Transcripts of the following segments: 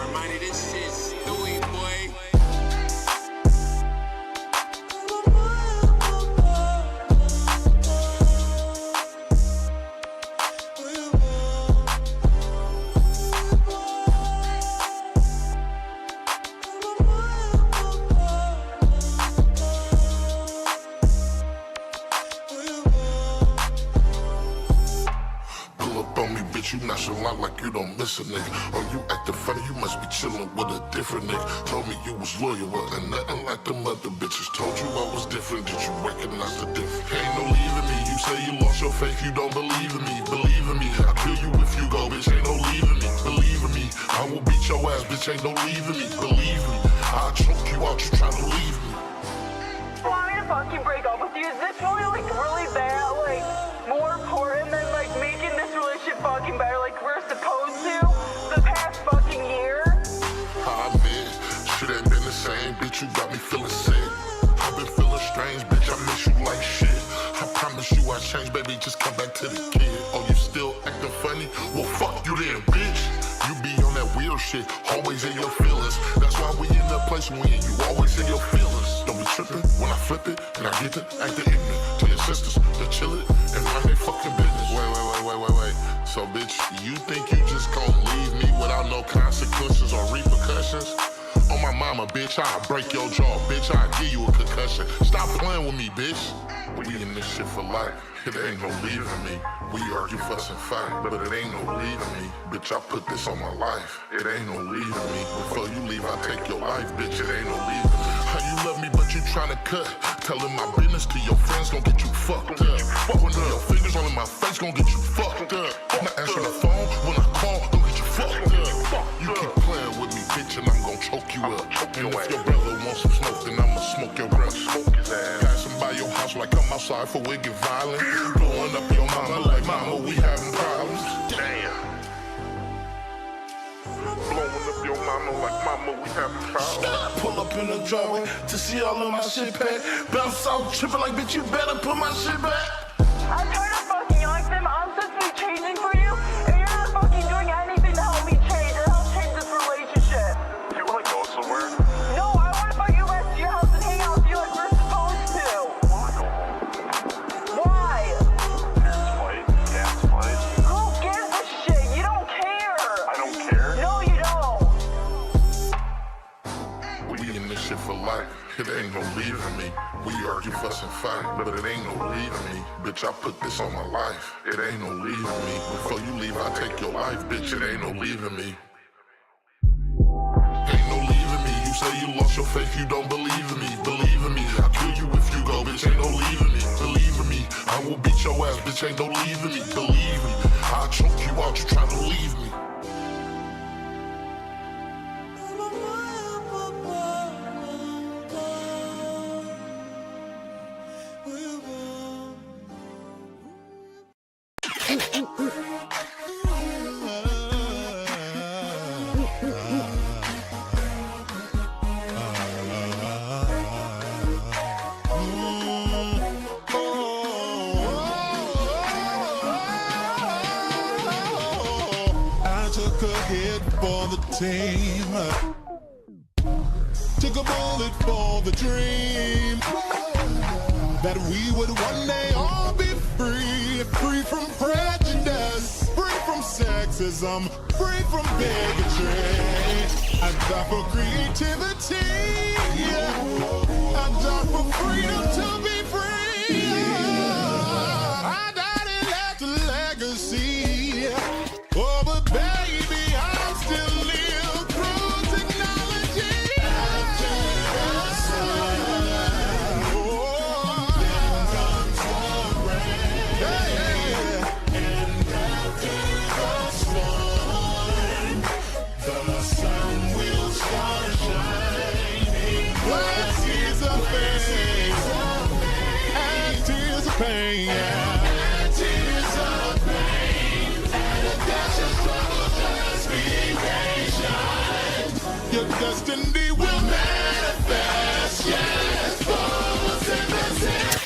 Reminded this shit's Louis, boy. You nonchalant like you don't miss a nigga. Or you acting funny, you must be chillin' with a different nigga. Told me you was loyal, and nothing like them other bitches. Told you I was different, did you recognize the difference? Ain't no leaving me, you say you lost your faith, you don't believe in me. Believe in me, I'll kill you if you go, bitch, ain't no leaving me. Believe in me, I will beat your ass, bitch, ain't no leaving me. Believe me, I'll choke you out, you try to leave me. Want me to fucking break up with you? Is this really bad? Like, more important than like making this relationship fucking better like we're supposed to the past fucking year? I admit, shit ain't been the same, bitch, you got me feeling sick. I've been feeling strange, bitch, I miss you like shit. I promise you I changed, baby, just come back to the kid. Oh, you still acting funny? Well, fuck you then, bitch. You be on that weird shit, always in your feelings. That's why we in the place we in, you always in your feelings. Don't be tripping when I flip it, and I get to acting ignorant. Tell your sisters to chill it, and mind they fucking business. Wait. So, bitch, you think you just gon' leave me without no consequences or repercussions? On my mama, bitch, I'll break your jaw, bitch, I'll give you a concussion. Stop playing with me, bitch. We in this shit for life, it ain't no leaving me. We argue, fuss, and fight, but it ain't no leaving me. Bitch, I put this on my life, it ain't no leaving me. Before you leave, I take your life, bitch, it ain't no leaving me. How you love me, but you tryna cut? Telling my business to your friends gon' get you fucked up. Pointing your fingers all in my face gon' get you fucked up. Not answering the phone when I call, gon' get you fucked up. You keep playing with me, bitch, and I'm gon' choke you up. And if your brother wants some smoke, then I'ma smoke your breath. Passing by your house like I'm outside for we get violent. Blowing up your mama like mama, we having problems. Damn. Blowing up your mama like mama, we having problems. Pull up in the driveway to see all of my shit packed. Bounce out tripping like, bitch, you better put my shit back. I'm tired of fucking yelling at them. I'm supposed to be changing for you, and you're not fucking doing anything to help me change and help change this relationship. You wanna go somewhere? No, I wanna fucking go back to your house and hang out with you like we're supposed to. Why? Cat's fight. Who gives a shit? You don't care. I don't care. No, you don't. We in this shit for life, it ain't no leaving me. We argue, fuss, and fight, but it ain't no leaving me. Bitch, I put this on my life, it ain't no leaving me. Before you leave, I take your life, bitch, it ain't no leaving me. Ain't no leaving me, you say you lost your faith, you don't believe in me. Believe in me, I'll kill you if you go, bitch, ain't no leaving me. Believe in me, I will beat your ass, bitch, ain't no leaving me. Believe me, I'll choke you out, you try to leave me. For the team, took a bullet for the dream that we would one day all be free, free from prejudice, free from sexism, free from bigotry. I die for creativity, I die for freedom to be free. I died and left a legacy. Oh, but baby, I still live through technology. After the sun, then comes the rain. And after the storm, the sun will start shining. What is a pain? And tears of pain. And tears of pain. And a dash of struggle, just be patient. Your destiny will manifest, yes, falls in the sand.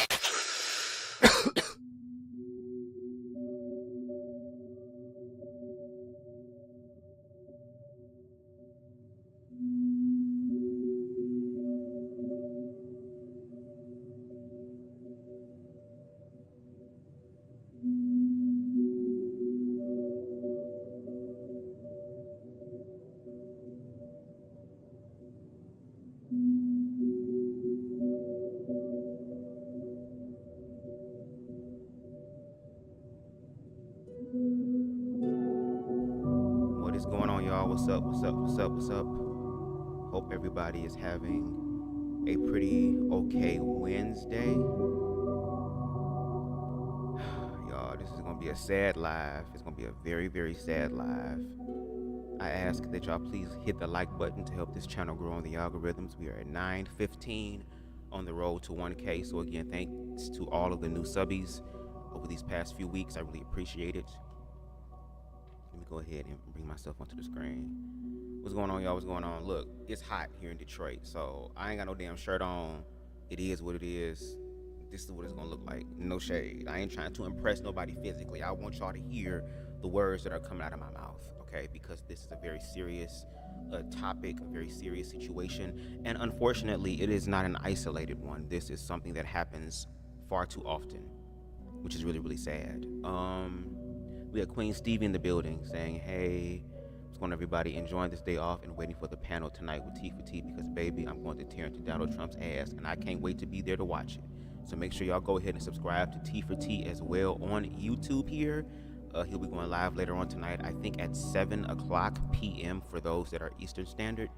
going on, y'all? What's up? What's up? What's up? What's up? Hope everybody is having a pretty okay Wednesday. Y'all, this is gonna be a sad live. It's gonna be a very, very sad live. I ask that y'all please hit the like button to help this channel grow on the algorithms. We are at 9:15 on the road to 1K. So again, thanks to all of the new subbies over these past few weeks. I really appreciate it. Let me go ahead and bring myself onto the screen. What's going on, y'all? What's going on? Look, it's hot here in Detroit, so I ain't got no damn shirt on. It is what it is. This is what it's gonna look like. No shade. I ain't trying to impress nobody physically. I want y'all to hear the words that are coming out of my mouth, okay? Because this is a very serious topic, a very serious situation, and unfortunately, it is not an isolated one. This is something that happens far too often, which is really, really sad. We got Queen Stevie in the building saying, hey, what's going on, everybody? Enjoying this day off and waiting for the panel tonight with T for T because, baby, I'm going to tear into Donald Trump's ass, and I can't wait to be there to watch it. So make sure y'all go ahead and subscribe to T for T as well on YouTube here. He'll be going live later on tonight, I think at 7 o'clock p.m. for those that are Eastern Standard.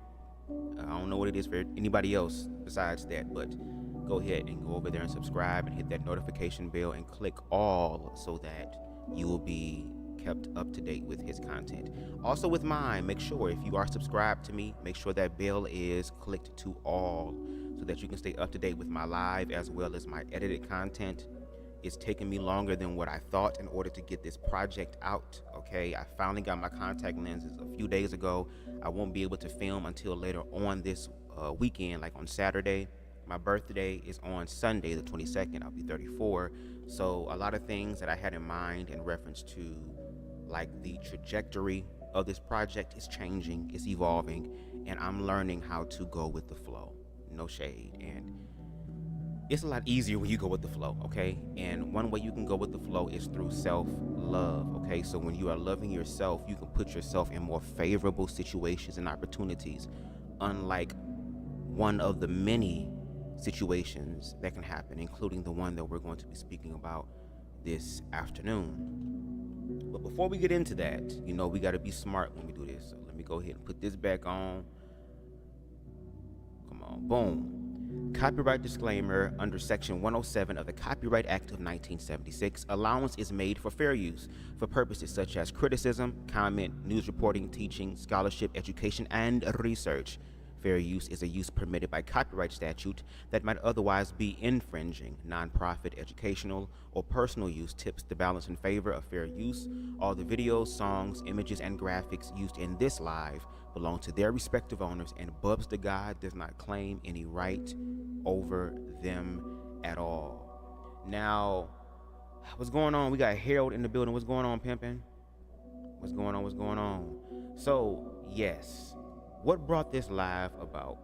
I don't know what it is for anybody else besides that, but go ahead and go over there and subscribe and hit that notification bell and click all so that you will be kept up to date with his content. Also with mine, make sure if you are subscribed to me, make sure that bell is clicked to all so that you can stay up to date with my live as well as my edited content. It's taken me longer than what I thought in order to get this project out, okay? I finally got my contact lenses a few days ago. I won't be able to film until later on this weekend, like on Saturday. My birthday is on Sunday, the 22nd. I'll be 34. So a lot of things that I had in mind in reference to like the trajectory of this project is changing, it's evolving, and I'm learning how to go with the flow. No shade. And it's a lot easier when you go with the flow, okay? And one way you can go with the flow is through self-love, okay? So when you are loving yourself, you can put yourself in more favorable situations and opportunities, unlike one of the many situations that can happen, including the one that we're going to be speaking about this afternoon. But before we get into that, you know, we got to be smart when we do this. So let me go ahead and put this back on. Come on, boom. Copyright disclaimer: under Section 107 of the Copyright Act of 1976, allowance is made for fair use for purposes such as criticism, comment, news reporting, teaching, scholarship, education, and research. Fair use is a use permitted by copyright statute that might otherwise be infringing. Nonprofit, educational, or personal use tips the balance in favor of fair use. All the videos, songs, images, and graphics used in this live belong to their respective owners, and BubzDaGawd does not claim any right over them at all. Now, what's going on? We got Harold in the building. What's going on, pimpin'? What's going on? What's going on? So, yes. What brought this live about?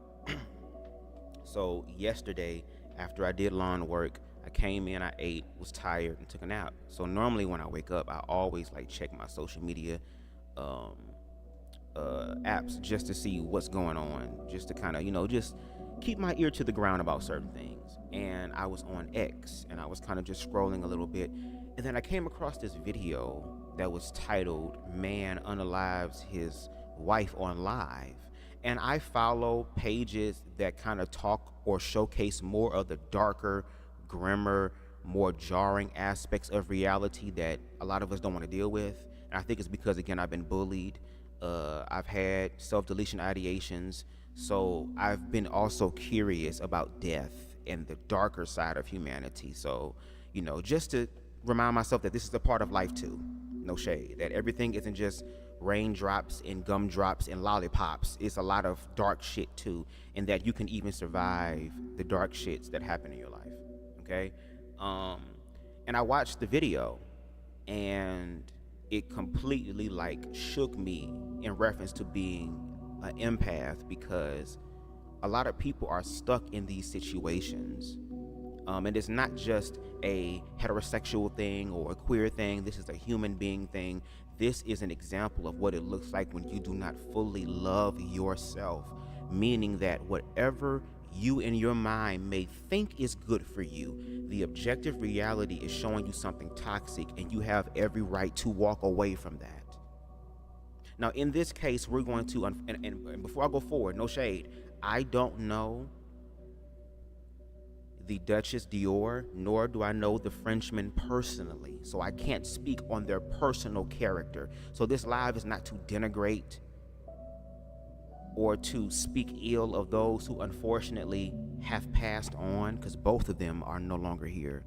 So yesterday, after I did lawn work, I came in, I ate, was tired, and took a nap. So normally when I wake up, I always like check my social media apps just to see what's going on, just to kind of, you know, just keep my ear to the ground about certain things. And I was on X, and I was kind of just scrolling a little bit, and then I came across this video that was titled "Man Unalives His Wife on Live." And I follow pages that kind of talk or showcase more of the darker, grimmer, more jarring aspects of reality that a lot of us don't want to deal with. And I think it's because, again, I've been bullied. I've had self-deletion ideations. So I've been also curious about death and the darker side of humanity. So, you know, just to remind myself that this is a part of life too. No shade. That everything isn't just raindrops and gumdrops and lollipops. It's a lot of dark shit too, and that you can even survive the dark shits that happen in your life, okay? And I watched the video, and it completely like shook me in reference to being an empath, because a lot of people are stuck in these situations. And it's not just a heterosexual thing or a queer thing. This is a human being thing. This is an example of what it looks like when you do not fully love yourself, meaning that whatever you in your mind may think is good for you, the objective reality is showing you something toxic, and you have every right to walk away from that. Now, in this case, we're going to, and before I go forward, no shade, I don't know the Dutchess Díor, nor do I know the Frenchman personally, so I can't speak on their personal character. So this live is not to denigrate or to speak ill of those who unfortunately have passed on, because both of them are no longer here.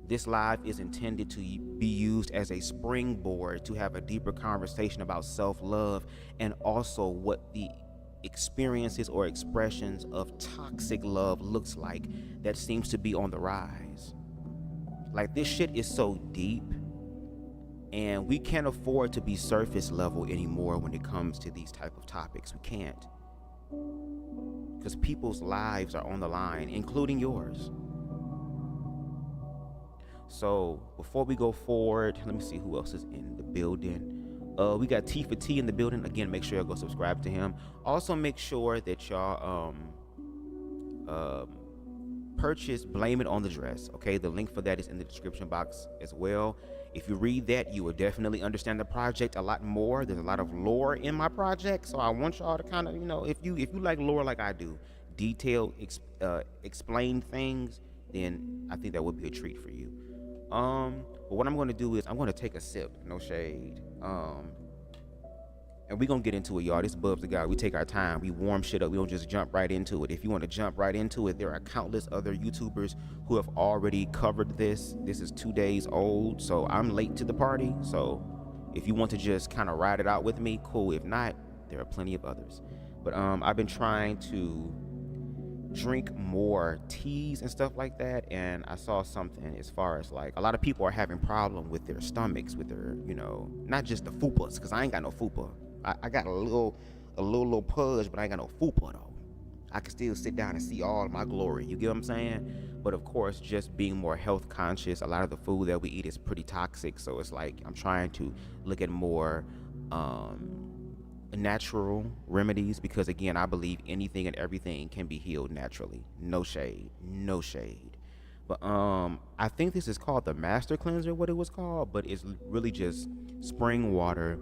This live is intended to be used as a springboard to have a deeper conversation about self-love and also what the experiences or expressions of toxic love looks like that seems to be on the rise. Like, this shit is so deep, and we can't afford to be surface level anymore when it comes to these type of topics. We can't, because people's lives are on the line, including yours. So before we go forward, let me see who else is in the building. We got T for T in the building. Again, make sure y'all go subscribe to him. Also, make sure that y'all purchase Blame It on the Dress. Okay, the link for that is in the description box as well. If you read that, you will definitely understand the project a lot more. There's a lot of lore in my project, so I want y'all to kind of, you know, if you like lore like I do, detailed, explain things, then I think that would be a treat for you. But what I'm going to do is I'm going to take a sip, no shade. And we're going to get into it, y'all. This is BubzDaGawd. We take our time. We warm shit up. We don't just jump right into it. If you want to jump right into it, there are countless other YouTubers who have already covered this. This is 2 days old, so I'm late to the party. So if you want to just kind of ride it out with me, cool. If not, there are plenty of others. But I've been trying to drink more teas and stuff like that, and I saw something as far as like a lot of people are having problem with their stomachs, with their, you know, not just the fupas, because I ain't got no fupa. I got a little pudge, but I ain't got no fupa though. I can still sit down and see all my glory, you get what I'm saying? But of course, just being more health conscious, a lot of the food that we eat is pretty toxic, so it's like I'm trying to look at more natural remedies, because again, I believe anything and everything can be healed naturally. No shade, no shade. But I think this is called the Master Cleanser, what it was called, but it's really just spring water,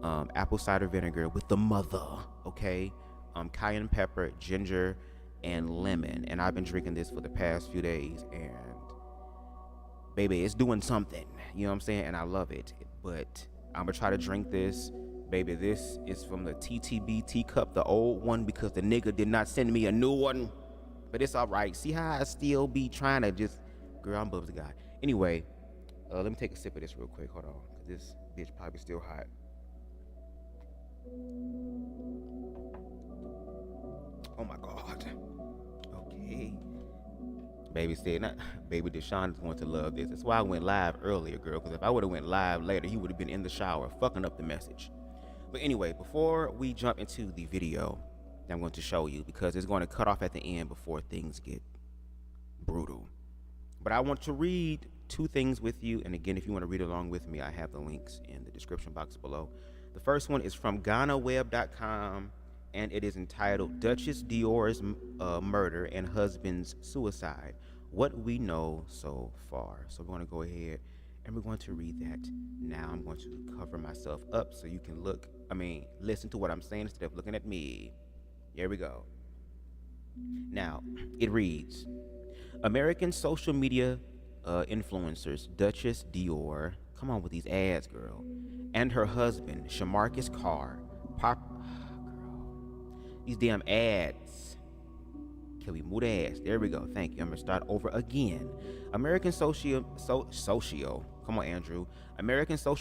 apple cider vinegar with the mother, okay, cayenne pepper, ginger, and lemon. And I've been drinking this for the past few days, and baby, it's doing something, you know what I'm saying? And I love it. But I'm gonna try to drink this. Baby, this is from the TTB teacup, the old one, because the nigga did not send me a new one. But it's all right. See how I still be trying to just, girl, I'm BubzDaGawd. Anyway, let me take a sip of this real quick. Hold on, because this bitch probably still hot. Oh my God. Okay. Baby said, not, baby Deshaun is going to love this. That's why I went live earlier, girl, because if I would have went live later, he would have been in the shower, fucking up the message. But anyway, before we jump into the video that I'm going to show you, because it's going to cut off at the end before things get brutal. But I want to read two things with you. And again, if you want to read along with me, I have the links in the description box below. The first one is from GhanaWeb.com, and it is entitled Dutchess Díor's Murder and Husband's Suicide, What We Know So Far. So we're going to go ahead and we're going to read that now. I'm going to cover myself up so you can listen to what I'm saying instead of looking at me. Here we go. Now, it reads, American social media influencers Dutchess Díor, come on with these ads, girl, and her husband, Shamarcus Carr, these damn ads. Can we move the ads? There we go. Thank you. I'm gonna start over again. American social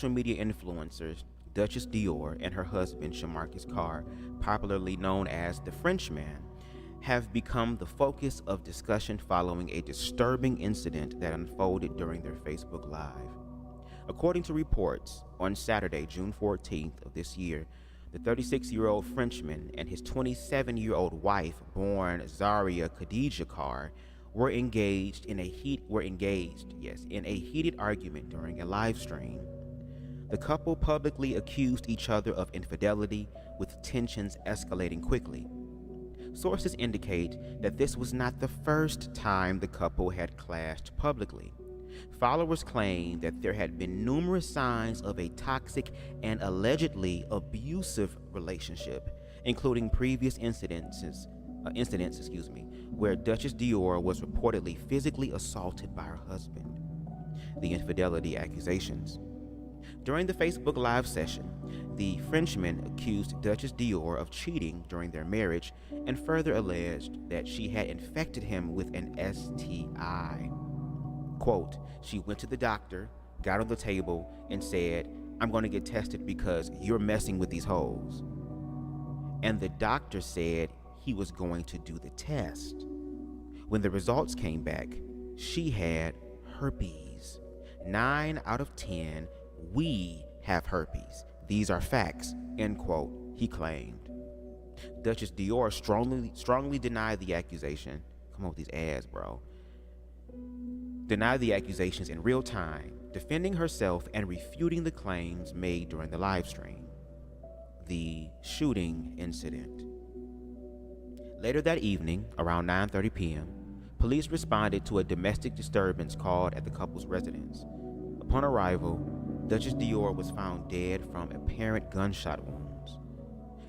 media influencers Dutchess Díor and her husband Shamarcus Carr, popularly known as the Frenchman, have become the focus of discussion following a disturbing incident that unfolded during their Facebook Live. According to reports, on Saturday, June 14th of this year, the 36-year-old Frenchman and his 27-year-old wife, born Zaria Khadija Carr, were engaged in a heated argument during a live stream. The couple publicly accused each other of infidelity, with tensions escalating quickly. Sources indicate that this was not the first time the couple had clashed publicly. Followers claimed that there had been numerous signs of a toxic and allegedly abusive relationship, including previous incidents, where Dutchess Díor was reportedly physically assaulted by her husband. The infidelity accusations. During the Facebook Live session, the Frenchman accused Dutchess Díor of cheating during their marriage and further alleged that she had infected him with an STI. Quote, she went to the doctor, got on the table, and said, I'm going to get tested because you're messing with these hoes. And the doctor said he was going to do the test. When the results came back, she had herpes. 9 out of 10, we have herpes. These are facts, end quote, he claimed. Dutchess Díor strongly denied the accusation. Come on with these ads, bro. Denied the accusations in real time, defending herself and refuting the claims made during the live stream. The shooting incident. Later that evening, around 9:30 p.m., police responded to a domestic disturbance called at the couple's residence. Upon arrival, Dutchess Díor was found dead from apparent gunshot wounds.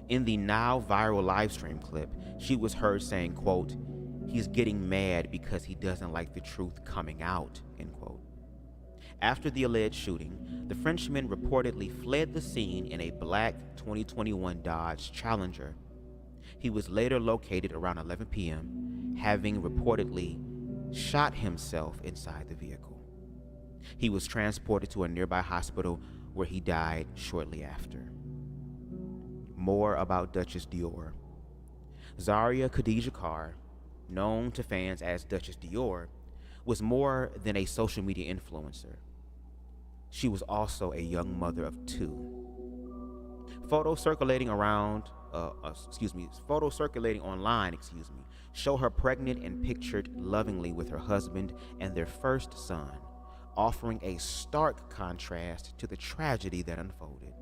In the now viral live stream clip, she was heard saying, quote, he's getting mad because he doesn't like the truth coming out, end quote. After the alleged shooting, the Frenchman reportedly fled the scene in a black 2021 Dodge Challenger. He was later located around 11 p.m., having reportedly shot himself inside the vehicle. He was transported to a nearby hospital where he died shortly after. More about Dutchess Díor. Zaria Khadija Carr, known to fans as Dutchess Díor, was more than a social media influencer. She was also a young mother of 2. Photos circulating online, show her pregnant and pictured lovingly with her husband and their first son, offering a stark contrast to the tragedy that unfolded.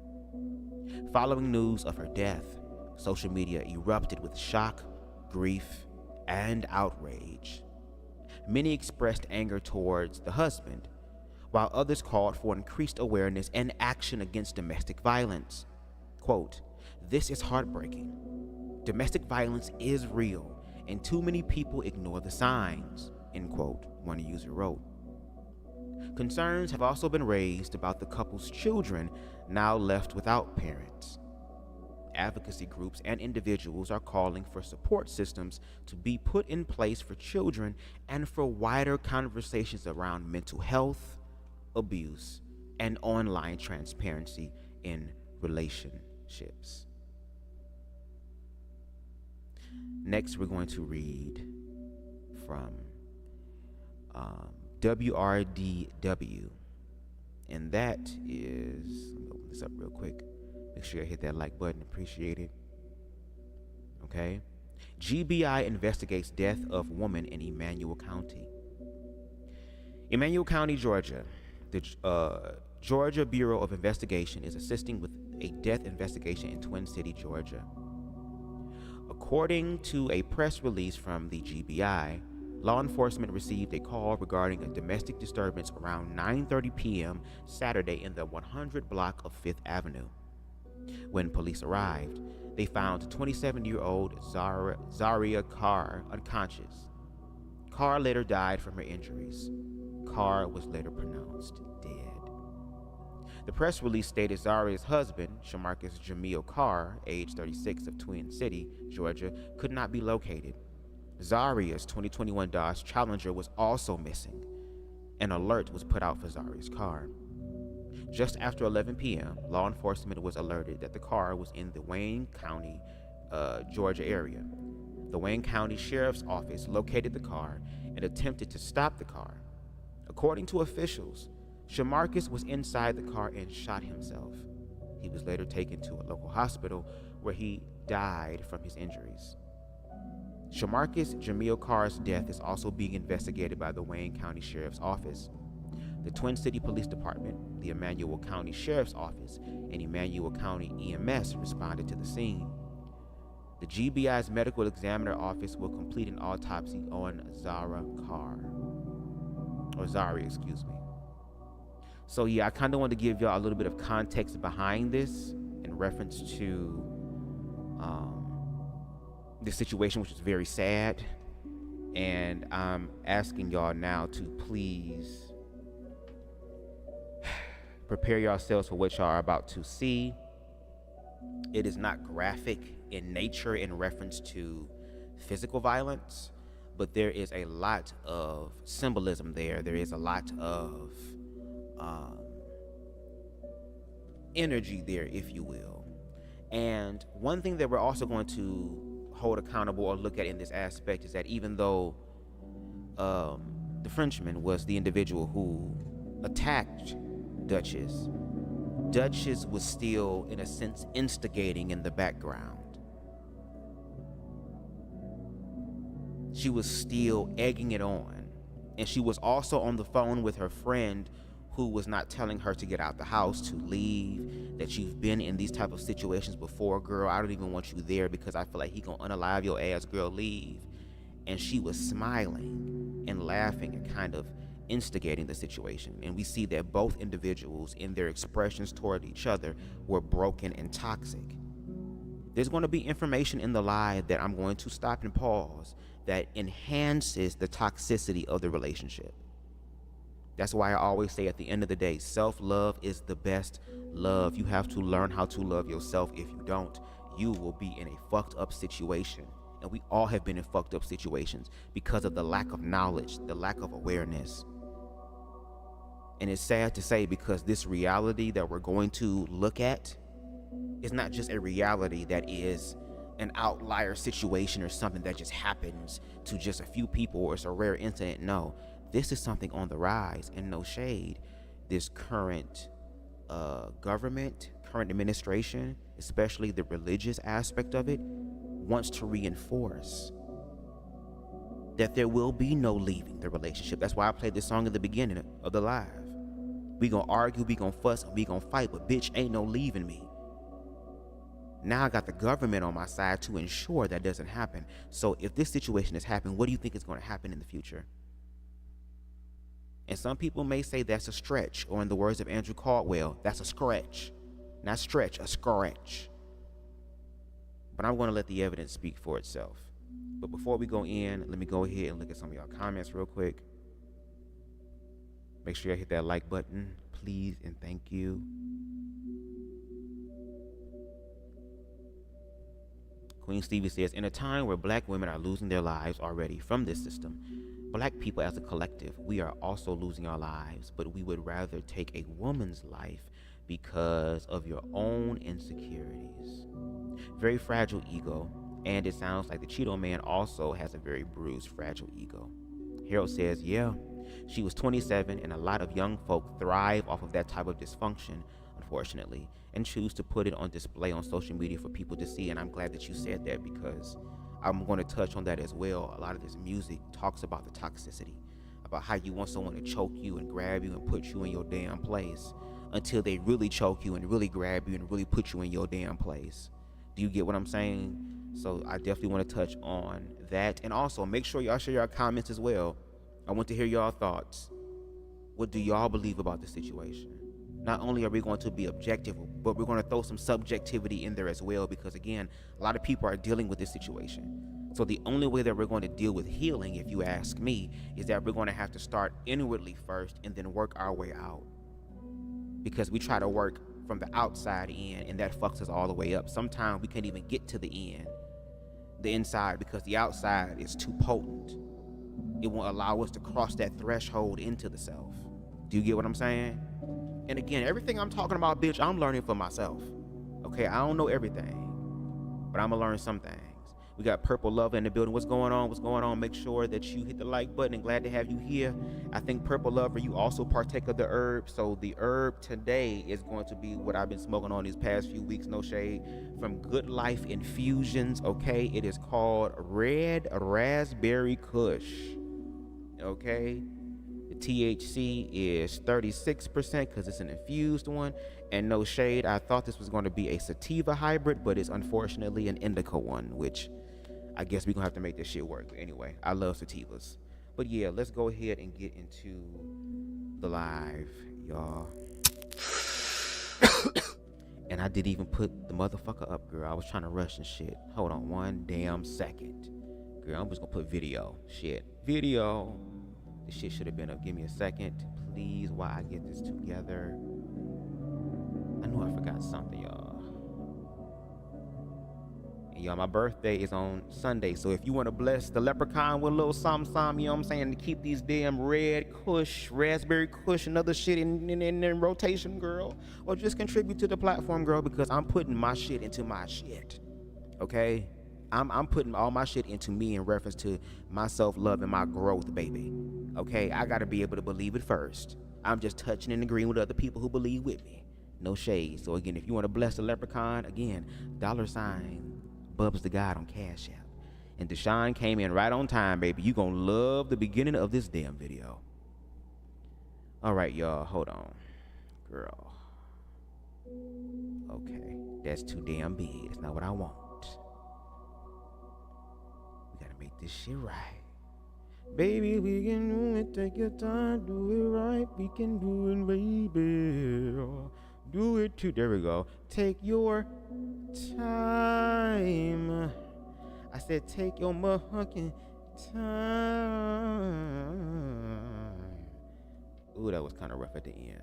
Following news of her death, social media erupted with shock, grief, and outrage. Many expressed anger towards the husband, while others called for increased awareness and action against domestic violence. Quote, this is heartbreaking. Domestic violence is real, and too many people ignore the signs, end quote, one user wrote. Concerns have also been raised about the couple's children now left without parents. Advocacy groups and individuals are calling for support systems to be put in place for children and for wider conversations around mental health, abuse, and online transparency in relationships. Next, we're going to read from WRDW, and that is, let me open this up real quick. Make sure you hit that like button, appreciate it. Okay. GBI investigates death of woman in Emanuel County. Emanuel County, Georgia. The Georgia Bureau of Investigation is assisting with a death investigation in Twin City, Georgia. According to a press release from the GBI, law enforcement received a call regarding a domestic disturbance around 9:30 p.m. Saturday in the 100 block of 5th Avenue. When police arrived, they found 27-year-old Zaria Carr unconscious. Carr later died from her injuries. Carr was later pronounced dead. The press release stated Zaria's husband, Shamarcus Jamil Carr, age 36, of Twin City, Georgia, could not be located. Zaria's 2021 Dodge Challenger was also missing. An alert was put out for Zaria's car. Just after 11 p.m., law enforcement was alerted that the car was in the Wayne County, Georgia area. The Wayne County Sheriff's Office located the car and attempted to stop the car. According to officials, Shamarcus was inside the car and shot himself. He was later taken to a local hospital where he died from his injuries. Shamarcus Jamil Carr's death is also being investigated by the Wayne County Sheriff's Office. The Twin City Police Department, the Emanuel County Sheriff's Office, and Emanuel County EMS responded to the scene. The GBI's Medical Examiner Office will complete an autopsy on Zara Carr. or Zari, excuse me. So yeah, I kind of want to give y'all a little bit of context behind this in reference to this situation, which is very sad. And I'm asking y'all now to please prepare yourselves for what y'all are about to see. It is not graphic in nature in reference to physical violence, but there is a lot of symbolism there. There is a lot of energy there, if you will. And one thing that we're also going to hold accountable or look at in this aspect is that even though the Frenchman was the individual who attacked Duchess, Duchess was still, in a sense, instigating in the background. She was still egging it on. And she was also on the phone with her friend who was not telling her to get out the house, to leave, that you've been in these type of situations before, girl. I don't even want you there because I feel like he gonna unalive your ass, girl, leave. And she was smiling and laughing and kind of instigating the situation. And we see that both individuals in their expressions toward each other were broken and toxic. There's going to be information in the live that I'm going to stop and pause that enhances the toxicity of the relationship. That's why I always say at the end of the day, self-love is the best love. You have to learn how to love yourself. If you don't, you will be in a fucked up situation. And we all have been in fucked up situations because of the lack of knowledge, the lack of awareness. And it's sad to say, because this reality that we're going to look at is not just a reality that is an outlier situation or something that just happens to just a few people or it's a rare incident. No, this is something on the rise, and no shade. This current government, current administration, especially the religious aspect of it, wants to reinforce that there will be no leaving the relationship. That's why I played this song at the beginning of the live. We gonna argue, we gonna fuss, and we gonna fight, but bitch, ain't no leaving me. Now I got the government on my side to ensure that doesn't happen. So if this situation has happened, what do you think is going to happen in the future? And some people may say that's a stretch, or in the words of Andrew Caldwell, that's a scratch. Not stretch, a scratch. But I'm going to let the evidence speak for itself. But before we go in, let me go ahead and look at some of y'all comments real quick. Make sure you hit that like button, please, and thank you. Queen Stevie says, in a time where black women are losing their lives already from this system, black people as a collective, we are also losing our lives, but we would rather take a woman's life because of your own insecurities. Very fragile ego, and it sounds like the Cheeto Man also has a very bruised, fragile ego. Harold says, yeah, she was 27, and a lot of young folk thrive off of that type of dysfunction, unfortunately, and choose to put it on display on social media for people to see. And I'm glad that you said that, because I'm going to touch on that as well. A lot of this music talks about the toxicity, about how you want someone to choke you and grab you and put you in your damn place until they really choke you and really grab you and really put you in your damn place. Do you get what I'm saying? So I definitely want to touch on that. And also make sure y'all share your comments as well. I want to hear y'all thoughts. What do y'all believe about the situation? Not only are we going to be objective, but we're going to throw some subjectivity in there as well, because again, a lot of people are dealing with this situation. So the only way that we're going to deal with healing, if you ask me, is that we're going to have to start inwardly first and then work our way out. Because we try to work from the outside in, and that fucks us all the way up. Sometimes we can't even get to the inside, because the outside is too potent. It won't allow us to cross that threshold into the self. Do you get what I'm saying? And again, everything I'm talking about, bitch, I'm learning for myself. Okay, I don't know everything, but I'm gonna learn some things. We got Purple Lover in the building. What's going on? What's going on? Make sure that you hit the like button, and glad to have you here. I think Purple Lover, you also partake of the herb. So the herb today is going to be what I've been smoking on these past few weeks, no shade, from Good Life Infusions, okay? It is called Red Raspberry Kush, okay? The THC is 36% because it's an infused one. And no shade, I thought this was going to be a sativa hybrid, but it's unfortunately an indica one, which I guess we're going to have to make this shit work. Anyway, I love sativas. But yeah, let's go ahead and get into the live, y'all. And I didn't even put the motherfucker up, girl. I was trying to rush and shit. Hold on one damn second. Girl, I'm just gonna put video. Shit. Video. This shit should have been up. Give me a second, please, while I get this together. I know I forgot something, y'all. And y'all, my birthday is on Sunday, so if you want to bless the leprechaun with a little something, you know what I'm saying, to keep these damn red kush, raspberry kush, and other shit in rotation, girl, or just contribute to the platform, girl, because I'm putting my shit into my shit, okay? I'm putting all my shit into me in reference to my self-love and my growth, baby, okay? I got to be able to believe it first. I'm just touching and agreeing with other people who believe with me. No shade. So again, if you want to bless the leprechaun, again, $ BubzDaGawd on CashApp. And Deshaun came in right on time, baby. You gonna love the beginning of this damn video. All right, y'all, hold on. Girl. Okay, that's too damn big. That's not what I want. We gotta make this shit right. Baby, we can do it. Take your time, do it right. We can do it, baby. Do it too. There we go. Take your time. I said take your motherfucking time. Ooh, that was kind of rough at the end.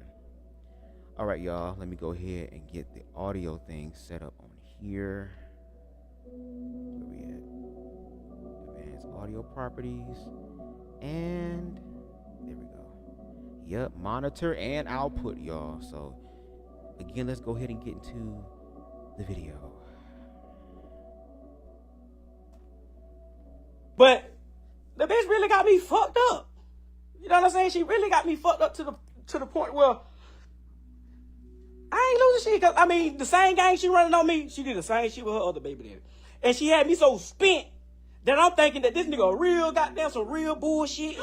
All right, y'all. Let me go ahead and get the audio thing set up on here. Where we at? Advanced audio properties. And there we go. Yep, monitor and output, y'all. So again, let's go ahead and get into the video. But the bitch really got me fucked up. You know what I'm saying? She really got me fucked up to the point where I ain't losing shit. Cause I mean, the same game she running on me, she did the same shit with her other baby daddy. And she had me so spent that I'm thinking that this nigga real goddamn some real bullshit.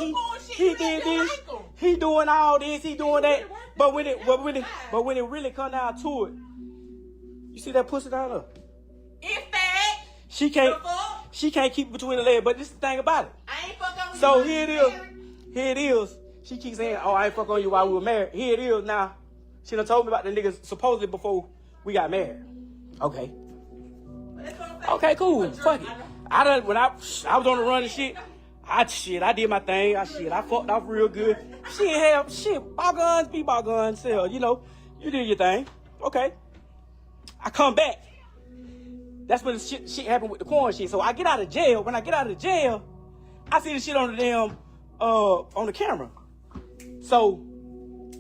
He did this, he doing all this, he doing that. But when it really come down to it, you see that pussy down there? It's that. She can't keep it between the legs. But this is the thing about it. I ain't fuck on you. So here it is. She keeps saying, "Oh, I ain't fuck on you while we were married." Here it is now. She done told me about the niggas supposedly before we got married. Okay. Okay, cool. Fuck it. When I was on the run and shit, I did my thing. I fucked off real good. She ain't have shit. Ball guns be ball guns. Hell, you know, you did your thing. Okay. I come back. That's when the shit happened with the porn shit. So I get out of jail. When I get out of jail, I see the shit on the damn on the camera. So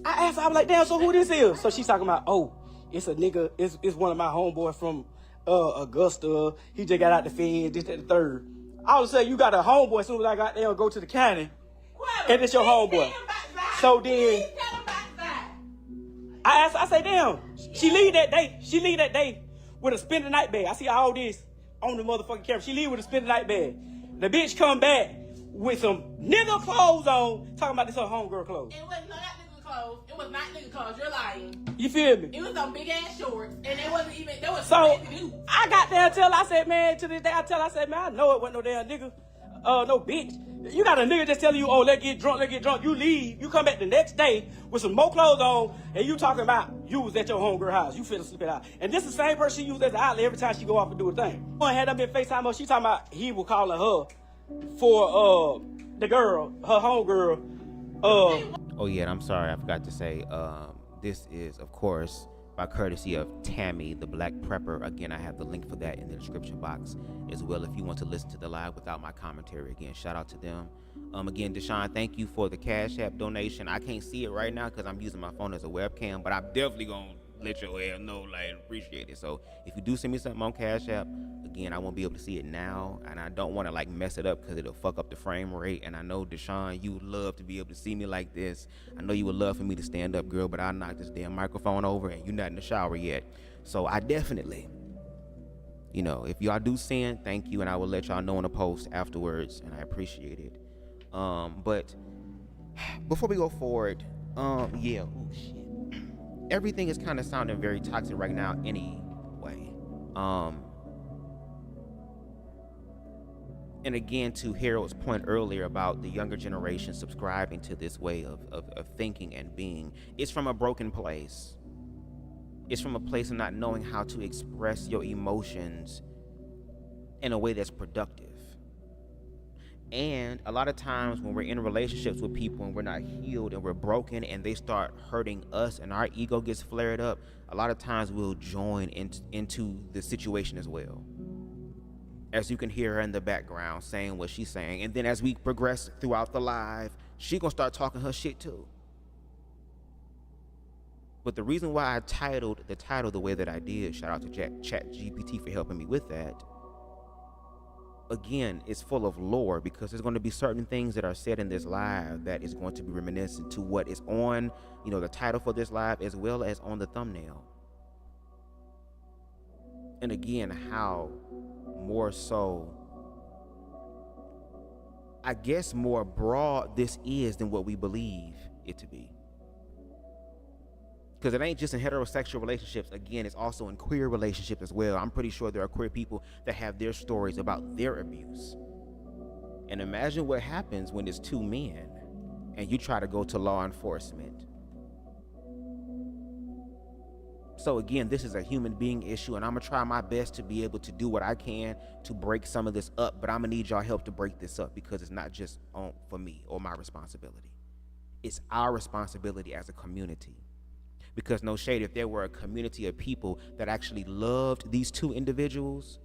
I asked her, I was like, damn, so who this is? So she's talking about, oh, it's a nigga, it's one of my homeboys from Augusta. He just got out the fed, this, that, the third. All of a sudden, you got a homeboy as soon as I got there, go to the county, and it's your homeboy. So then, I asked, I say, damn, she leave that day with a spend the night bag. I see all this on the motherfucking camera. She leave with a spend the night bag. The bitch come back with some nigga clothes on, talking about this her homegirl clothes. It was not nigga clothes. It was not nigga clothes. You're lying. You feel me? It was some big ass shorts, and it wasn't even. There was So crazy dudes. I got there until I said, man, to this day, I said, man, I know it wasn't no damn nigga, no bitch. You got a nigga just telling you, oh, let's get drunk. You leave, you come back the next day with some more clothes on, and you talking about you was at your homegirl house. You finna sleep it out. And this is the same person she used as the outlet every time she go off and do a thing. One had them in FaceTime her. She talking about he was calling her for the girl, her homegirl. Oh yeah, and I'm sorry, I forgot to say, this is, of course, by courtesy of Tammy, the Black Prepper. Again, I have the link for that in the description box as well if you want to listen to the live without my commentary. Again, shout out to them. Again, Deshaun, thank you for the Cash App donation. I can't see it right now because I'm using my phone as a webcam, but I'm definitely going to let your ass know, like, appreciate it. So if you do send me something on Cash App, again, I won't be able to see it now, and I don't want to like mess it up because it'll fuck up the frame rate. And I know, Deshaun, you would love to be able to see me like this. I know you would love for me to stand up, girl, but I knocked this damn microphone over and you're not in the shower yet. So I definitely, you know, if y'all do send, thank you, and I will let y'all know in a post afterwards, and I appreciate it. But before we go forward, yeah, oh shit. Everything is kind of sounding very toxic right now anyway. And again, to Harold's point earlier about the younger generation subscribing to this way of thinking and being, it's from a broken place. It's from a place of not knowing how to express your emotions in a way that's productive. And a lot of times when we're in relationships with people and we're not healed and we're broken and they start hurting us and our ego gets flared up, a lot of times we'll join into the situation as well. As you can hear her in the background saying what she's saying. And then as we progress throughout the live, she gonna start talking her shit too. But the reason why I titled the title the way that I did, shout out to ChatGPT for helping me with that, again, it's full of lore, because there's going to be certain things that are said in this live that is going to be reminiscent to what is on, the title for this live, as well as on the thumbnail. And again, how more so, I guess, more broad this is than what we believe it to be. Because it ain't just in heterosexual relationships. Again, it's also in queer relationships as well. I'm pretty sure there are queer people that have their stories about their abuse. And imagine what happens when it's two men and you try to go to law enforcement. So again, this is a human being issue, and I'm gonna try my best to be able to do what I can to break some of this up, but I'm gonna need y'all help to break this up, because it's not just for me or my responsibility. It's our responsibility as a community. Because no shade, if there were a community of people that actually loved these two individuals,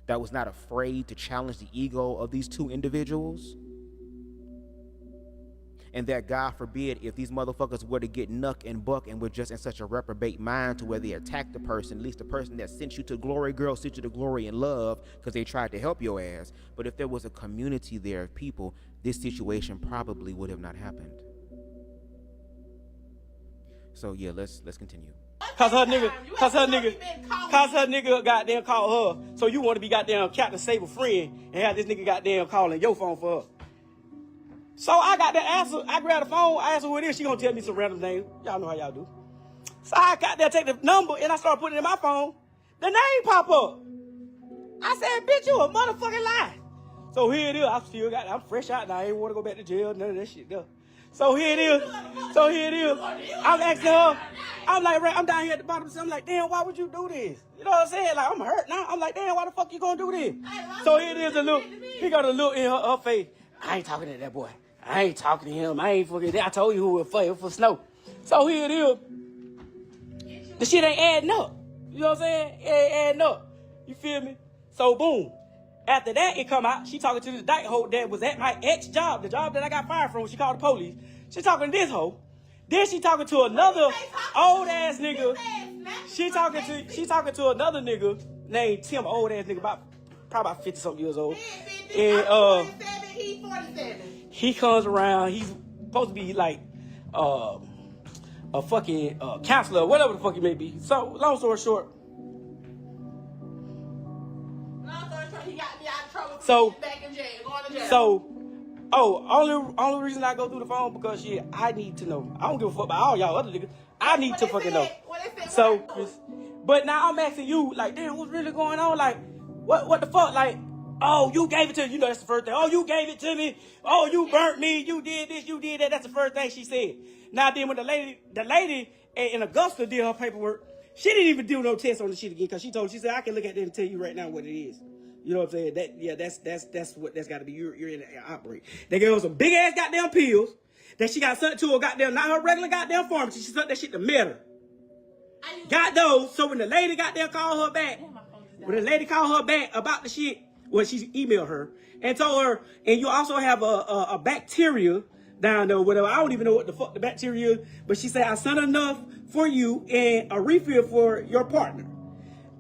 that was not afraid to challenge the ego of these two individuals, and that, God forbid, if these motherfuckers were to get nuck and buck and were just in such a reprobate mind to where they attack the person, at least the person that sent you to glory, girl, sent you to glory and love because they tried to help your ass. But if there was a community there of people, this situation probably would have not happened. So yeah, let's continue. Cause her nigga goddamn called her. So you want to be goddamn Captain Save a Friend and have this nigga goddamn calling your phone for her. So I got that answer. I grabbed the phone. I asked her who it is. She gonna tell me some random name. Y'all know how y'all do. So I got there, take the number, and I started putting it in my phone. The name pop up. I said, bitch, you a motherfucking lie. So here it is. I'm fresh out now. I ain't want to go back to jail. None of that shit though. So here it is. I'm asking her. I'm like, I'm down here at the bottom. I'm like, damn, why would you do this? You know what I'm saying? Like, I'm hurt now. I'm like, damn, why the fuck you gonna do this? So here it is. He got a look in her face. I ain't talking to that boy. I ain't talking to him. I ain't fucking. I told you who it for Snow. So here it is. The shit ain't adding up. You know what I'm saying? It ain't adding up. You feel me? So boom. After that, it come out. She talking to this dyke hoe that was at my ex job, the job that I got fired from when she called the police. She talking to this hoe. Then she talking to another old ass nigga. She talking to another nigga named Tim, old ass nigga, probably about 50 something years old. And He's 47. He comes around. He's supposed to be like a fucking counselor, whatever the fuck he may be. So long story short. He got me out of trouble. So, back in jail, going to jail. So, only reason I go through the phone because shit, I need to know. I don't give a fuck about all y'all other niggas. I need to fucking know. So, but now I'm asking you, like, damn, what's really going on? Like, what the fuck? Like, oh, you gave it to me. You know, that's the first thing. Oh, you gave it to me. Oh, you burnt me. You did this. You did that. That's the first thing she said. Now then, when the lady in Augusta did her paperwork, she didn't even do no test on the shit again because she said, I can look at it and tell you right now what it is. You know what I'm saying? That's what that's got to be. You're in the operate. They gave her some big ass goddamn pills that she got sent to her goddamn, not her regular goddamn pharmacy. She sent that shit to Meta. Got those. So when the lady goddamn called her back, about the shit, well, she emailed her and told her, and you also have a bacteria down there, whatever. I don't even know what the fuck the bacteria is, but she said I sent enough for you and a refill for your partner.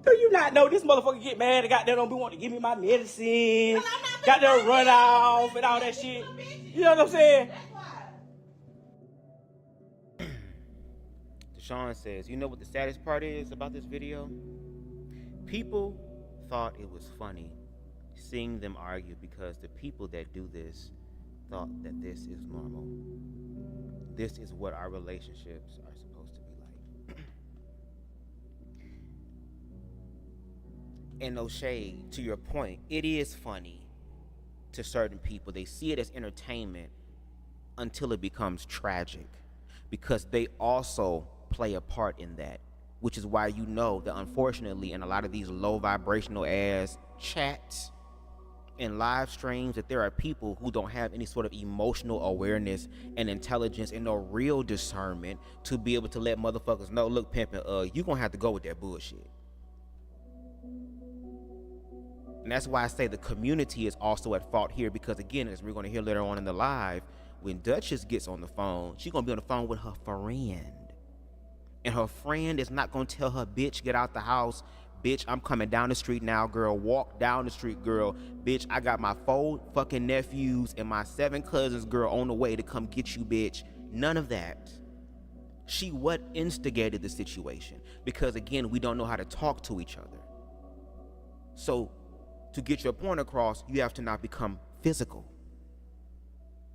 Do you not know this motherfucker get mad and goddamn don't be wanting to give me my medicine, goddamn run off and all that shit? You know what I'm saying? Deshaun says, you know what the saddest part is about this video? People thought it was funny seeing them argue because the people that do this thought that this is normal. This is what our relationships are supposed to be like. And no shade, to your point, it is funny to certain people. They see it as entertainment until it becomes tragic, because they also play a part in that, which is why you know that unfortunately in a lot of these low vibrational ass chats and live streams that there are people who don't have any sort of emotional awareness and intelligence and no real discernment to be able to let motherfuckers know, look, pimpin', you gonna have to go with that bullshit. And that's why I say the community is also at fault here, because again, as we're gonna hear later on in the live, when Duchess gets on the phone, she's gonna be on the phone with her friend. And her friend is not gonna tell her, bitch, get out the house. Bitch, I'm coming down the street now, girl. Walk down the street, girl. Bitch, I got my 4 fucking nephews and my 7 cousins, girl, on the way to come get you, bitch. None of that. She what instigated the situation. Because again, we don't know how to talk to each other. So to get your point across, you have to not become physical,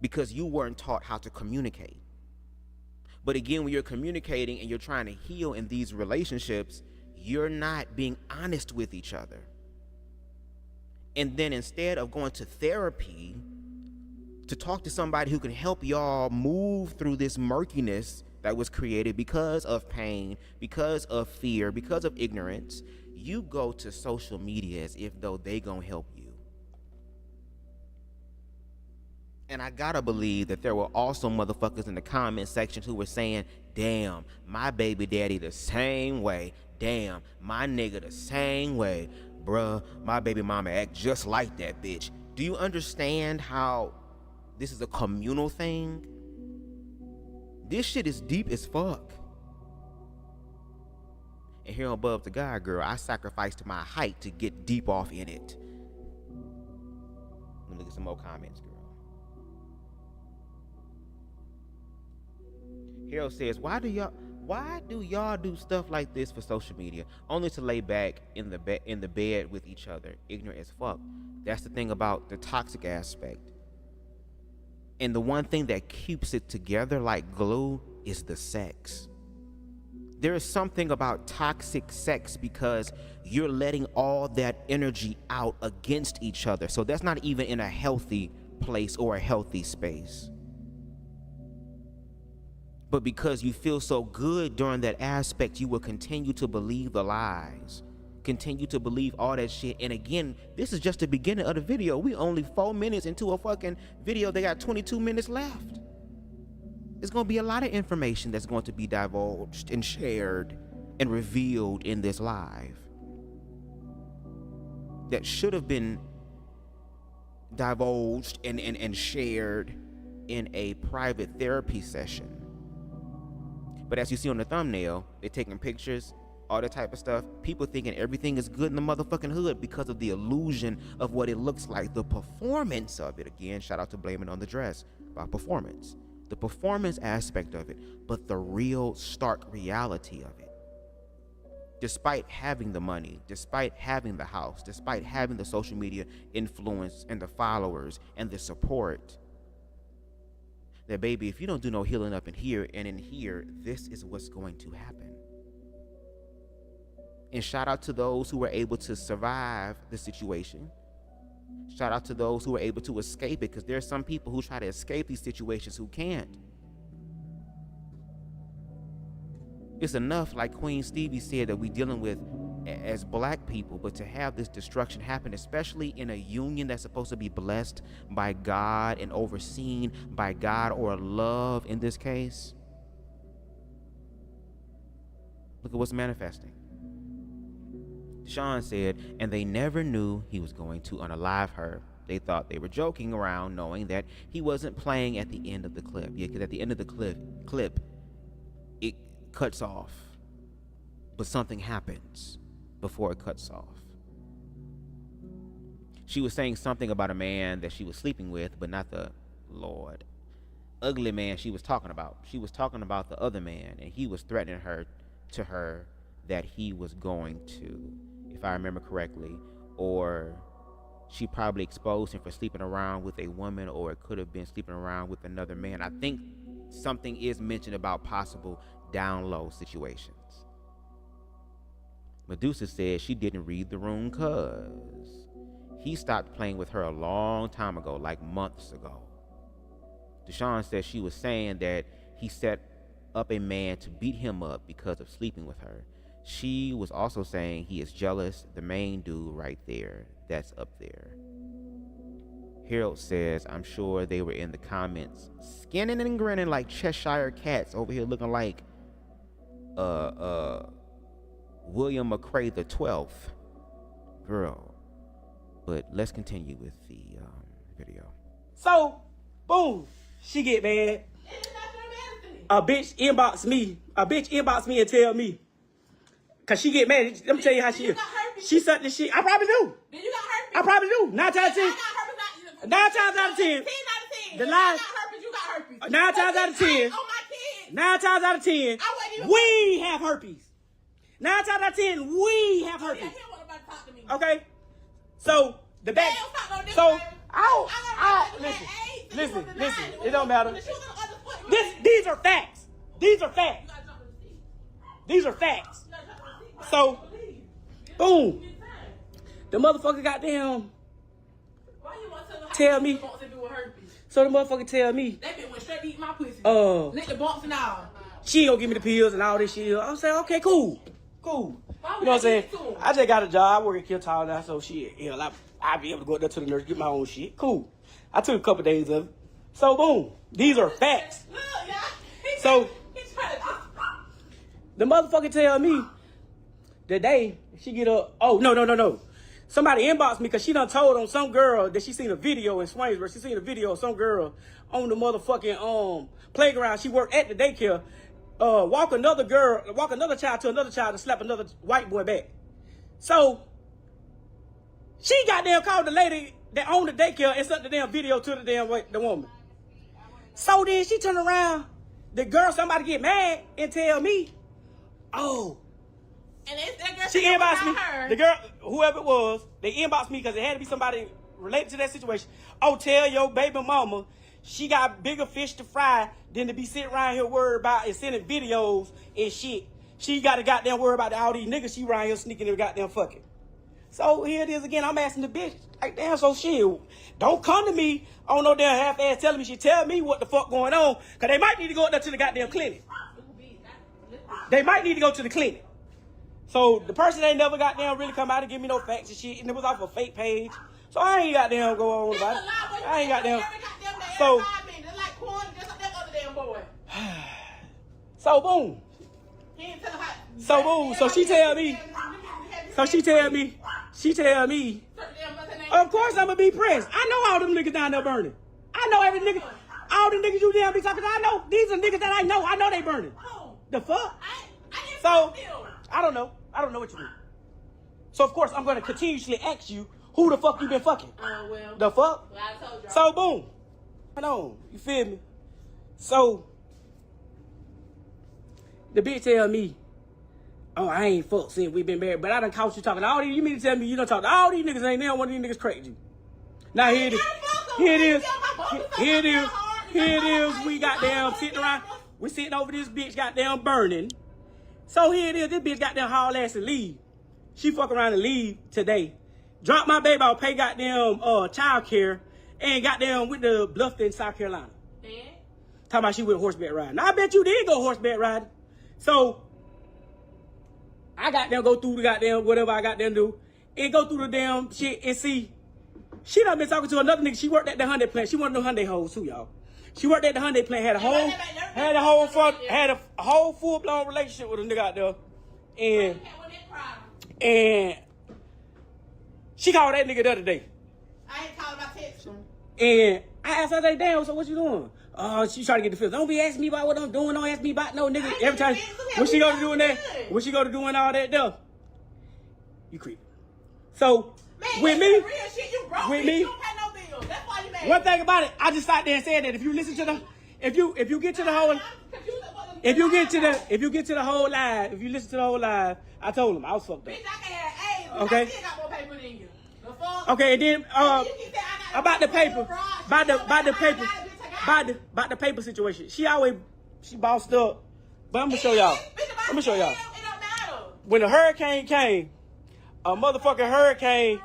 because you weren't taught how to communicate. But again, when you're communicating and you're trying to heal in these relationships, you're not being honest with each other. And then instead of going to therapy to talk to somebody who can help y'all move through this murkiness that was created because of pain, because of fear, because of ignorance, you go to social media as if though they gonna help you. And I gotta believe that there were also motherfuckers in the comment section who were saying, damn, my baby daddy the same way. Damn, my nigga the same way. Bruh, my baby mama act just like that bitch. Do you understand how this is a communal thing? This shit is deep as fuck. And here on BubzDaGawd, girl, I sacrificed my height to get deep off in it. Let me look at some more comments, girl. Harold says, why do y'all do stuff like this for social media, only to lay back in the bed with each other, ignorant as fuck? That's the thing about the toxic aspect. And the one thing that keeps it together like glue is the sex. There is something about toxic sex because you're letting all that energy out against each other. So that's not even in a healthy place or a healthy space. But because you feel so good during that aspect, you will continue to believe the lies, continue to believe all that shit. And again, this is just the beginning of the video. We only 4 minutes into a fucking video. They got 22 minutes left. There's going to be a lot of information that's going to be divulged and shared and revealed in this live that should have been divulged and shared in a private therapy session. But as you see on the thumbnail, they're taking pictures, all that type of stuff. People thinking everything is good in the motherfucking hood because of the illusion of what it looks like. The performance of it. Again, shout out to Blame It on the Dress about performance. The performance aspect of it, but the real stark reality of it. Despite having the money, despite having the house, despite having the social media influence and the followers and the support, that baby, if you don't do no healing up in here and in here, this is what's going to happen. And shout out to those who were able to survive the situation. Shout out to those who were able to escape it, because there are some people who try to escape these situations who can't. It's enough, like Queen Stevie said, that we're dealing with as black people, but to have this destruction happen, especially in a union that's supposed to be blessed by God and overseen by God, or love in this case. Look at what's manifesting. Sean said, and they never knew he was going to unalive her. They thought they were joking around, knowing that he wasn't playing at the end of the clip. Yeah, because at the end of the clip, it cuts off, but something happens before it cuts off. She was saying something about a man that she was sleeping with, but not the Lord. Ugly man she was talking about. She was talking about the other man, and he was threatening her that he was going to, if I remember correctly, or she probably exposed him for sleeping around with a woman, or it could have been sleeping around with another man. I think something is mentioned about possible down low situations. Medusa said she didn't read the room cause he stopped playing with her a long time ago, like months ago. Deshaun says she was saying that he set up a man to beat him up because of sleeping with her. She was also saying he is jealous, the main dude right there, that's up there. Harold says, I'm sure they were in the comments skinning and grinning like Cheshire cats over here looking like William McCrae the 12th. Girl. But let's continue with the video. So, boom, she get mad. A bitch inbox me and tell me. Cause she get mad. Let me tell you how she is. She sucked this shit. I probably do. Did you got herpes? I probably do. 9 times out of 10. 9 times out of 10. 10 out of 10. The lie. I got herpes, you got herpes. 9 times out of 10. On my kids. 9 times out of 10. I wasn't even- We have herpes. 9 times out of 10. We have herpes. Yeah, he don't want nobody to talk to me. Okay? So, the back. Hey, don't talk no So, different, baby. listen. It don't matter. These are facts. These are facts. These are facts. So, boom. The motherfucker goddamn tell me. So the motherfucker tell me. That bitch went straight to eat my pussy. Lick the bumps and all. She ain't gonna give me the pills and all this shit. I'm saying, okay, cool. You know what I'm saying? Cool. I just got a job. I work at Kiltall now, so shit, I'll be able to go up there to the nurse, get my own shit. Cool. I took a couple days of it. So boom. These are facts. Look, y'all. So the motherfucker tell me the day she get up. Oh, no. Somebody inboxed me because she done told on some girl that she seen a video in Swainsboro. She seen a video of some girl on the motherfucking playground. She worked at the daycare. Walk another child to another child and slap another white boy back. So she goddamn called the lady that owned the daycare and sent the damn video to the woman. So then she turned around, somebody get mad and tell me, oh. And that girl She inboxed me. The girl, whoever it was, they inboxed me because it had to be somebody related to that situation. Oh, tell your baby mama she got bigger fish to fry than to be sitting around here worried about and sending videos and shit. She got to goddamn worry about all these niggas she around here sneaking and goddamn fucking. So here it is again. I'm asking the bitch, like, damn, so shit, don't come to me on no damn half-ass telling me. She tell me what the fuck going on, because they might need to go up there to the goddamn clinic. They might need to go to the clinic. So the person ain't never goddamn really come out and give me no facts and shit, and it was off a fake page. So I ain't goddamn go on about it. I ain't goddamn. So. So boom. So boom. So she tell me. Of course I'ma be pressed. I know all them niggas down there burning. I know every nigga. All them niggas you damn be talking to, I know. These are niggas that I know. I know they burning. The fuck? So I don't know. I don't know what you mean. So of course I'm gonna continuously ask you who the fuck you been fucking. Well. The fuck? Well, I told you. So boom. I know. You feel me? So the bitch tell me, oh, I ain't fucked since we been married, but I done caught you talking to all these. You mean to tell me you done talk to all these niggas? Ain't now one of these niggas crazy? Now here it is. Here it is. Here it is. Here it is. We goddamn sitting around. We sitting over this bitch goddamn burning. So here it is. This bitch goddamn haul ass and leave. She fuck around and leave today. Drop my baby out, pay goddamn child care, and goddamn with the Bluffton, South Carolina. Yeah. Talking about she went horseback riding. Now, I bet you did go horseback riding. So I got them go through the goddamn whatever I got them do, and go through the damn shit and see. She done been talking to another nigga. She worked at the Hyundai plant. She one of them Hyundai hoes too, y'all. She worked at the Hyundai plant. Had a whole full blown relationship with a nigga out there, and she called that nigga the other day. I ain't calling my text him. And I asked her, like, damn, so what you doing? She trying to get the feels. Don't be asking me about what I'm doing. Don't ask me about no nigga. Every time, what she go to doing that? What she go to doing all that though? You creep. So, Man, with me, real shit, you broke with me, me, you don't pay no bills. That's why you mad. one thing about it, I just sat there and said that if you listen to the, if you get to the whole, if you get to the whole live, if you listen to the whole live, I told him I was fucked up. Bitch, I can have AIDS, but Okay. I still got more paper than you. The fuck? Okay, and then about the paper, about the paper situation. She bossed up. But I'm gonna show y'all. When the hurricane came, a motherfucking hurricane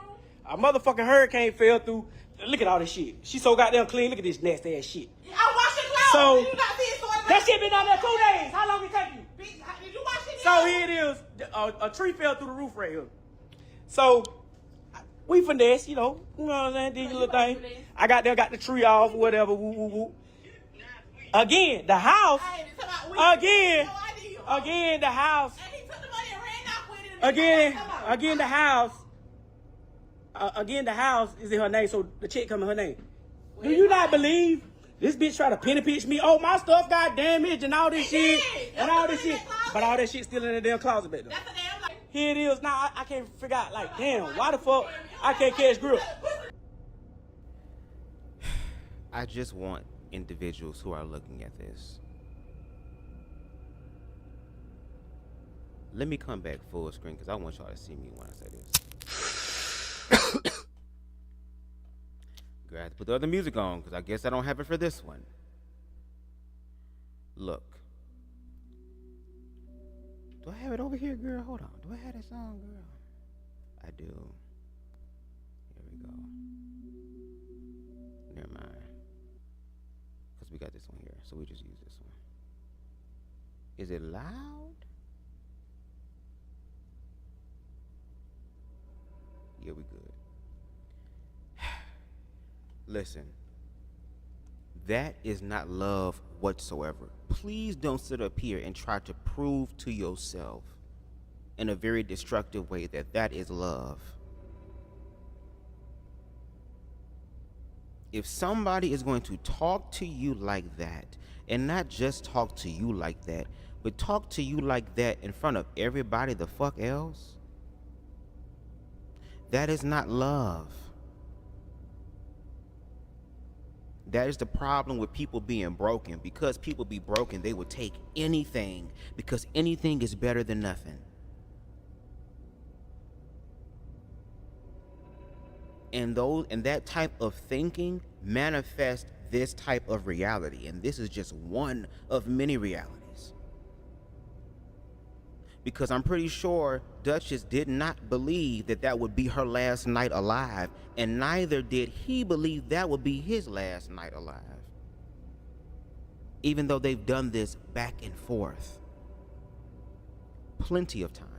A motherfucking hurricane fell through. Look at all this shit. She so goddamn clean. Look at this nasty ass shit. I wash your clothes. So You got these toilets. that shit been down there 2 days. How long it take you? Did you wash it? So here it is. A tree fell through the roof right here. So we finesse, you know what I'm saying? Did your little thing. I got the tree off, whatever. Woo, woo, woo. Again, the house. Again, the house. And he took the money and ran off with it. Again, the house is in her name, so the check come in her name. Do you not believe this bitch try to penny pinch me? Oh, my stuff got damaged and all this shit. And all this shit. But all that shit still in the damn closet back there. That's a damn lie. Here it is. Now I can't figure out, like, damn, why the fuck I can't catch grip? I just want individuals who are looking at this. Let me come back full screen because I want y'all to see me when I say this. Girl, I have to put the other music on because I guess I don't have it for this one. Look. Do I have it over here, girl? Hold on. Do I have that song, girl? I do. Here we go. Never mind. Because we got this one here, so we just use this one. Is it loud? Yeah, we good. Listen. That is not love whatsoever. Please don't sit up here and try to prove to yourself in a very destructive way that that is love. If somebody is going to talk to you like that, and not just talk to you like that, but talk to you like that in front of everybody the fuck else, that is not love. That is the problem with people being broken. Because people be broken, they will take anything because anything is better than nothing. And that type of thinking manifests this type of reality. And this is just one of many realities. Because I'm pretty sure Duchess did not believe that that would be her last night alive, and neither did he believe that would be his last night alive. Even though they've done this back and forth plenty of times.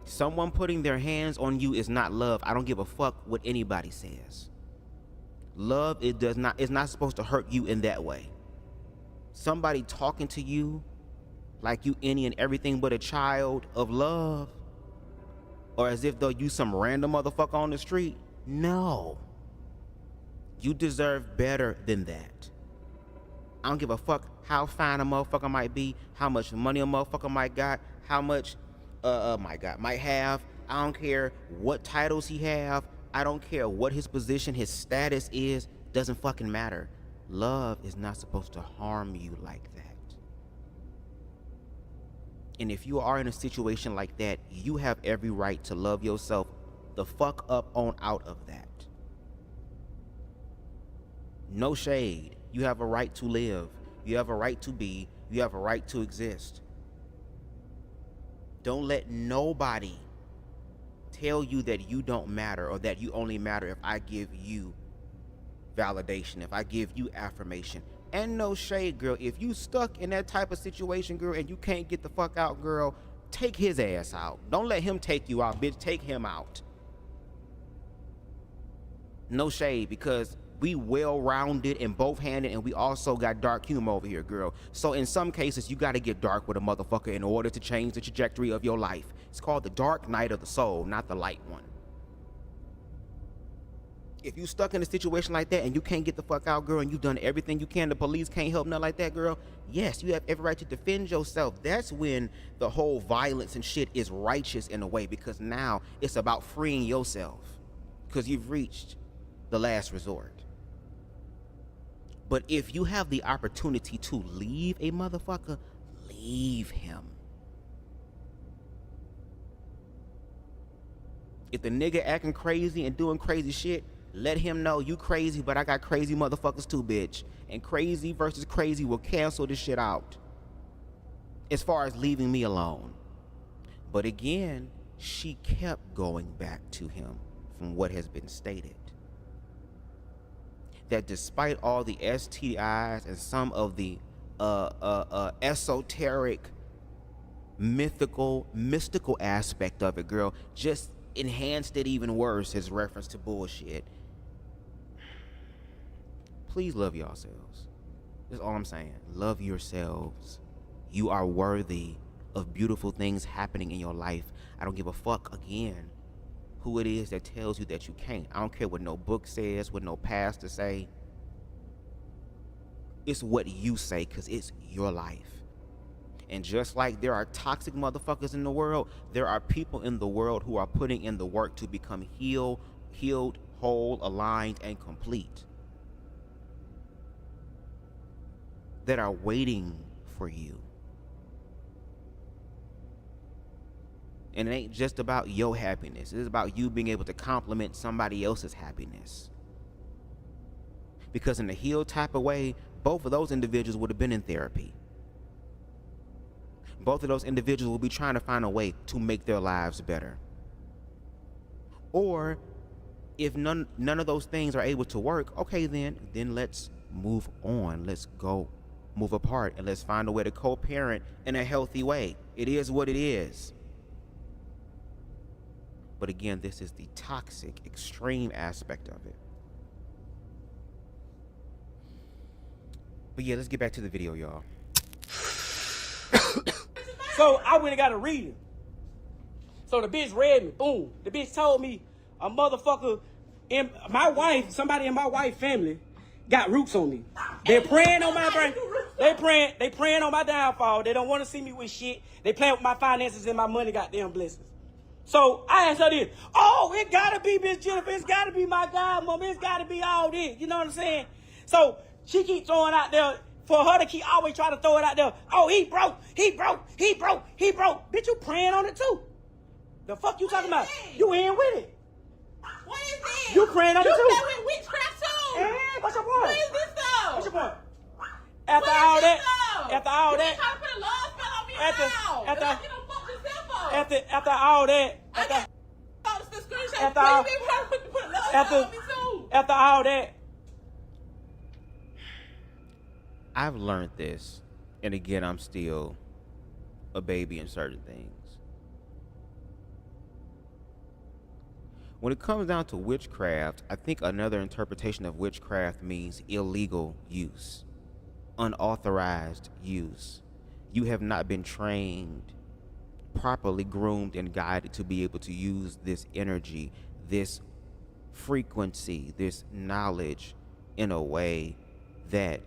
Someone putting their hands on you is not love. I don't give a fuck what anybody says. Love, it's not supposed to hurt you in that way. Somebody talking to you like you any and everything but a child of love, or as if though you some random motherfucker on the street. No. You deserve better than that. I don't give a fuck how fine a motherfucker might be, how much money a motherfucker might got, how much might have. I don't care what titles he have. I don't care what his position, his status is. Doesn't fucking matter. Love is not supposed to harm you like that. And if you are in a situation like that, you have every right to love yourself the fuck up on out of that. No shade. You have a right to live. You have a right to be. You have a right to exist. Don't let nobody tell you that you don't matter or that you only matter if I give you validation, if I give you affirmation. And no shade, girl. If you stuck in that type of situation, girl, and you can't get the fuck out, girl, take his ass out. Don't let him take you out, bitch. Take him out. No shade, because we well-rounded and both-handed, and we also got dark humor over here, girl. So in some cases, you got to get dark with a motherfucker in order to change the trajectory of your life. It's called the dark night of the soul, not the light one. If you stuck in a situation like that and you can't get the fuck out, girl, and you've done everything you can, the police can't help nothing like that, girl, yes, you have every right to defend yourself. That's when the whole violence and shit is righteous in a way, because now it's about freeing yourself because you've reached the last resort. But if you have the opportunity to leave a motherfucker, leave him. If the nigga acting crazy and doing crazy shit, let him know you crazy, but I got crazy motherfuckers too, bitch. And crazy versus crazy will cancel this shit out. As far as leaving me alone. But again, she kept going back to him from what has been stated. That despite all the STIs and some of the esoteric, mystical aspect of it, girl, just enhanced it even worse as reference to bullshit. Please love yourselves. That's all I'm saying. Love yourselves. You are worthy of beautiful things happening in your life. I don't give a fuck, again, who it is that tells you that you can't. I don't care what no book says, what no pastor say. It's what you say, because it's your life. And just like there are toxic motherfuckers in the world, there are people in the world who are putting in the work to become healed, whole, aligned, and complete. That are waiting for you. And it ain't just about your happiness. It is about you being able to complement somebody else's happiness. Because in a healed type of way, both of those individuals would have been in therapy. Both of those individuals will be trying to find a way to make their lives better. Or if none of those things are able to work, okay, then let's move on. Let's go move apart and let's find a way to co-parent in a healthy way. It is what it is. But again, this is the toxic, extreme aspect of it. But yeah, let's get back to the video, y'all. So I went and got a reading. So the bitch read me. Boom. The bitch told me a motherfucker in my wife, somebody in my wife family got roots on me. They're praying on my brain. They praying on my downfall. They don't want to see me with shit. They playing with my finances and my money, goddamn blessings. So I asked her this. Oh, it gotta be Miss Jennifer. It's gotta be my godmama. It's gotta be all this. You know what I'm saying? So she keep throwing out there. For her to keep always trying to throw it out there. Oh, he broke. Bitch, you praying on it too. The fuck you talking about? You in with it. What is this? You praying on it too. You play with witchcraft too. Hey, what's your point? What is this though? What's your point? After all that. You trying to put a love spell on me now. You don't fuck yourself up. After all that. After all that. I've learned this, and again, I'm still a baby in certain things. When it comes down to witchcraft, I think another interpretation of witchcraft means illegal use, unauthorized use. You have not been trained, properly groomed and guided to be able to use this energy, this frequency, this knowledge in a way that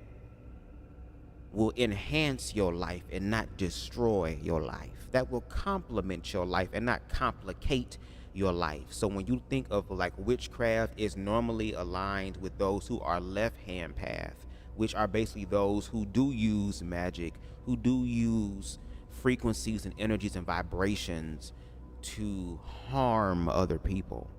will enhance your life and not destroy your life. That will complement your life and not complicate your life. So when you think of like witchcraft, is normally aligned with those who are left-hand path, which are basically those who do use magic, who do use frequencies and energies and vibrations to harm other people.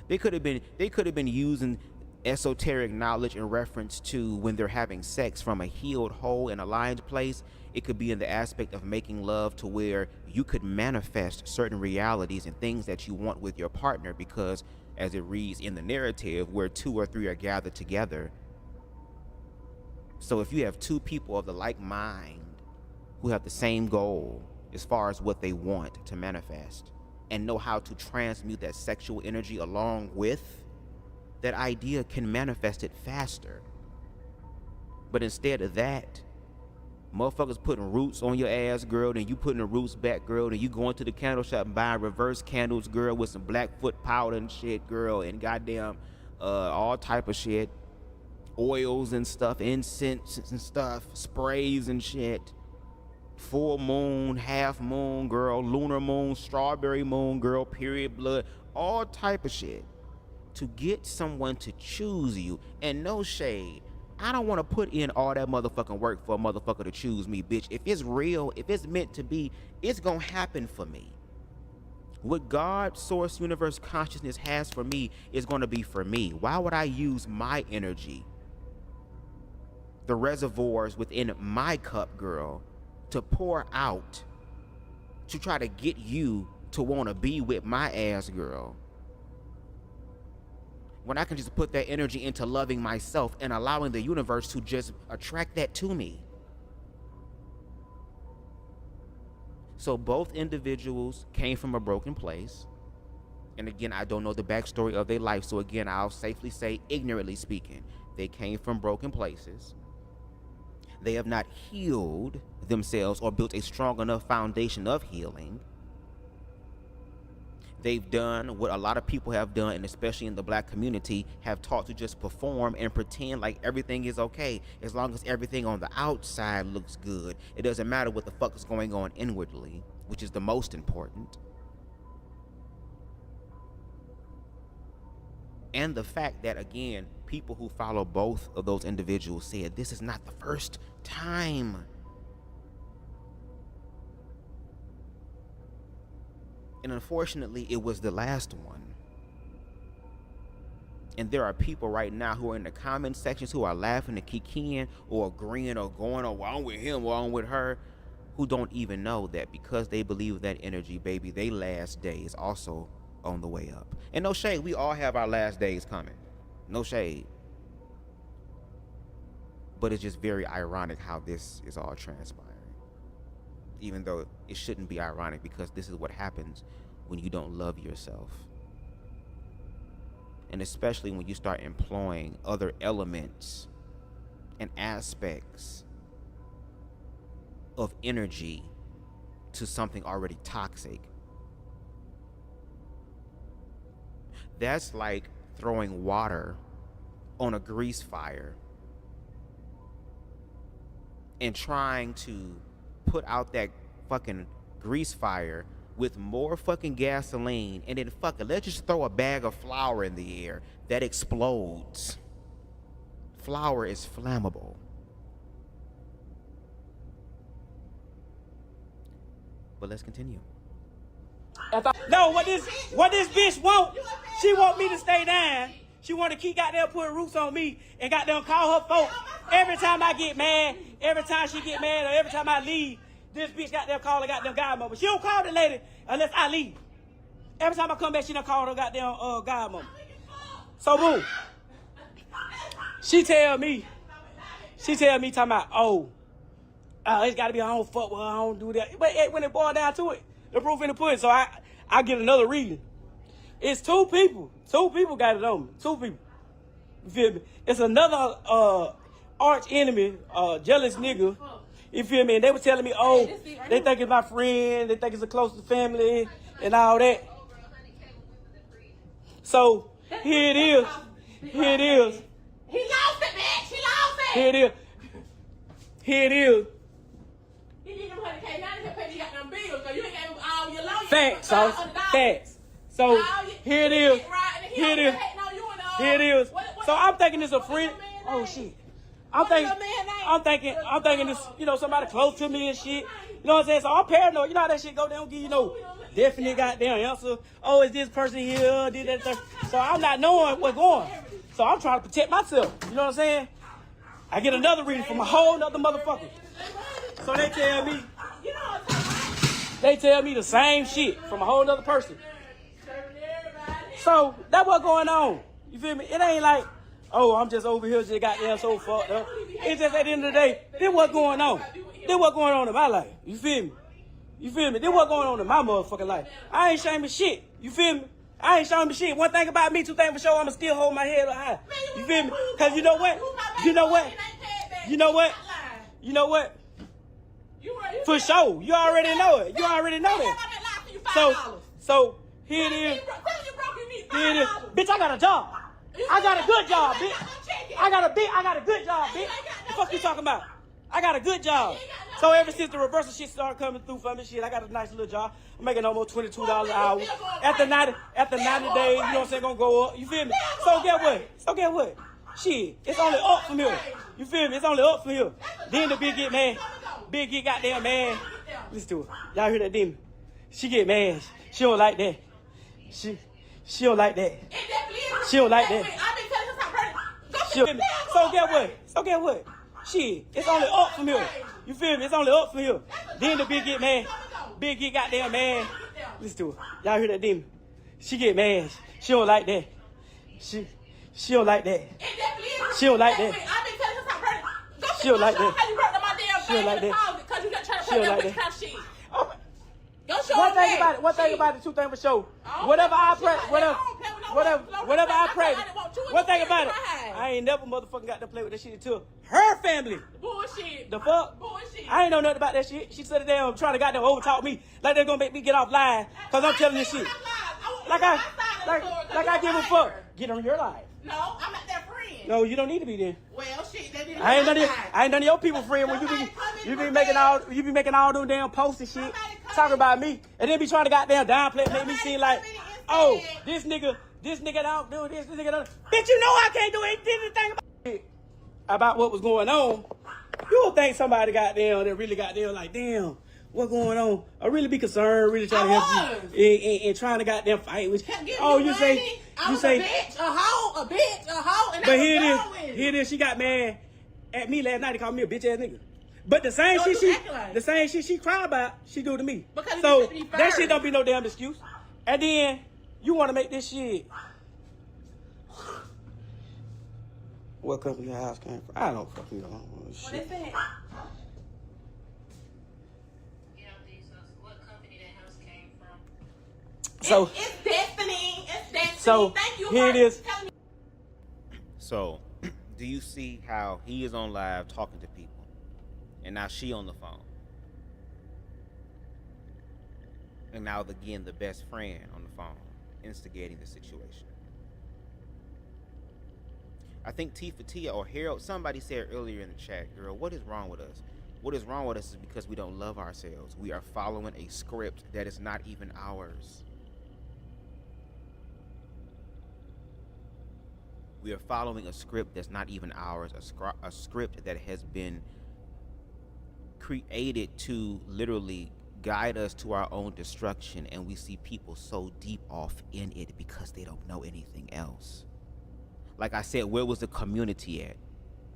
They could have been using esoteric knowledge in reference to when they're having sex from a healed, whole, and aligned place. It could be in the aspect of making love to where you could manifest certain realities and things that you want with your partner, because as it reads in the narrative, where 2 or 3 are gathered together. So if you have 2 people of the like mind who have the same goal as far as what they want to manifest and know how to transmute that sexual energy along with that idea, can manifest it faster. But instead of that, motherfuckers putting roots on your ass, girl, then you putting the roots back, girl, then you going to the candle shop and buying reverse candles, girl, with some Blackfoot powder and shit, girl, and goddamn all type of shit, oils and stuff, incense and stuff, sprays and shit, full moon, half moon, girl, lunar moon, strawberry moon, girl, period blood, all type of shit, to get someone to choose you. And no shade, I don't want to put in all that motherfucking work for a motherfucker to choose me, bitch. If it's real, if it's meant to be, it's gonna happen for me. What God, source, universe, consciousness has for me is gonna be for me. Why would I use my energy, the reservoirs within my cup, girl, to pour out to try to get you to want to be with my ass girl, when I can just put that energy into loving myself and allowing the universe to just attract that to me? So both individuals came from a broken place. And again, I don't know the backstory of their life. So again, I'll safely say, ignorantly speaking, they came from broken places. They have not healed themselves or built a strong enough foundation of healing. They've done what a lot of people have done, and especially in the black community, have taught to just perform and pretend like everything is okay. As long as everything on the outside looks good, it doesn't matter what the fuck is going on inwardly, which is the most important. And the fact that, again, people who follow both of those individuals said this is not the first time. And unfortunately, it was the last one. And there are people right now who are in the comment sections who are laughing and kikiing or agreeing or going, oh, well, I'm with him or I'm with her, who don't even know that because they believe that energy, baby, their last day is also on the way up. And no shade, we all have our last days coming. No shade. But it's just very ironic how this is all transpiring. Even though it shouldn't be ironic, because this is what happens when you don't love yourself. And especially when you start employing other elements and aspects of energy to something already toxic. That's like throwing water on a grease fire and trying to put out that fucking grease fire with more fucking gasoline, and then fuck it, let's just throw a bag of flour in the air that explodes. Flour is flammable. But let's continue. No, what this bitch want? She want me to stay down. She want to keep goddamn putting roots on me and goddamn call her folk. Every time I get mad, every time she get mad, or every time I leave, this bitch goddamn call her goddamn godmother. She don't call the lady unless I leave. Every time I come back, she done call her goddamn godmother. So boom. She tell me talking about, it's gotta be I don't fuck with her, I don't do that. But when it boils down to it, the proof in the pudding. So I get another reading. It's two people. Two people got it on me. Two people. You feel me? It's another arch enemy, jealous nigga. You feel me? And they were telling me, they think it's my friend, they think it's a close family, and all that. So here it is. Here it is. He lost it, bitch. He lost it. Here it is. Here it is. He need them $100K. Now they can pay these goddamn bills, so you ain't got them all your loans. Facts, so facts. So here it is. Here it is. Here it is. So I'm thinking it's a friend. Oh shit. I'm thinking this, somebody close to me and shit. You know what I'm saying? So I'm paranoid. You know how that shit go? They don't give you no definite goddamn answer. Oh, is this person here? Did that? So I'm not knowing what's going. So I'm trying to protect myself. You know what I'm saying? I get another reading from a whole nother motherfucker. So they tell me the same shit from a whole nother person. So that's what's going on. You feel me? It ain't like, I'm just over here just goddamn so fucked up. It's just at the end of the day, this what's going on. This what's going on in my life. You feel me? You feel me? This what's going on in my motherfucking life. I ain't ashamed of shit. You feel me? I ain't ashamed of shit. One thing about me, two things for sure, I'ma still hold my head up high. You feel me? Cause you know what? You know what? You know what? You know what? For sure. You already know it. You already know that. So here it is. Here it is. Bitch, I got a job. I got a good job, bitch. I got a good job, bitch. The fuck you talking about? I got a good job. So ever since the reversal shit started coming through for me, shit, I got a nice little job. I'm making almost $22 an hour. After 90 days, you know what I'm saying, gonna go up. You feel me? So get what? Shit, it's only up from here. You feel me? It's only up from here. Then the bitch get mad. Bitch get goddamn mad. Listen to her. Y'all hear that demon? She get mad. She don't like that. She don't like that. She don't like that. So get what? Shit, it's only up from here. You feel me? It's only up from here. Then the bitch get mad. Bitch get goddamn mad. Listen to her. Y'all hear that demon? She get mad. She don't like that. She don't like that. She don't like that. She don't like that. She don't like that. She don't like that. One thing about it, two things for sure. Whatever I pray, whatever I pray. One thing about it, I ain't never motherfucking got to play with that shit until her family. Bullshit. The fuck? Bullshit. I ain't know nothing about that shit. She said damn trying to goddamn overtalk me like they're gonna make me get off line cause I'm telling this shit. Like I give a fuck. Get on your life. No, I'm at that friend. No, you don't need to be there. Well, shit, they didn't. I ain't none of your people friend when you be making all them damn posts and shit talking about me and then be trying to goddamn downplay make me seem like, oh, this nigga don't do this nigga don't. Bitch, you know I can't do anything about what was going on. You would think somebody goddamn that really goddamn like, damn, what's going on? I really be concerned, really trying to help you and trying to goddamn fight with you. Oh, you say a bitch, a hoe, and but here it is. She got mad at me last night. They called me a bitch ass nigga. But the same shit she cried about, she do to me. So that shit don't be no damn excuse. And then you want to make this shit. What company your house came from? I don't fucking know. What is that? What company that house came from? So it's Destiny. It's Destiny. So thank you. Here it is. So, do you see how he is on live talking to people, and now she on the phone, and now again the best friend on the phone, instigating the situation. I think Tia or Harold, somebody said earlier in the chat, girl, what is wrong with us? What is wrong with us is because we don't love ourselves. We are following a script that is not even ours. We are following a script that's not even ours, a script that has been created to literally guide us to our own destruction, and we see people so deep off in it because they don't know anything else. Like I said, where was the community at?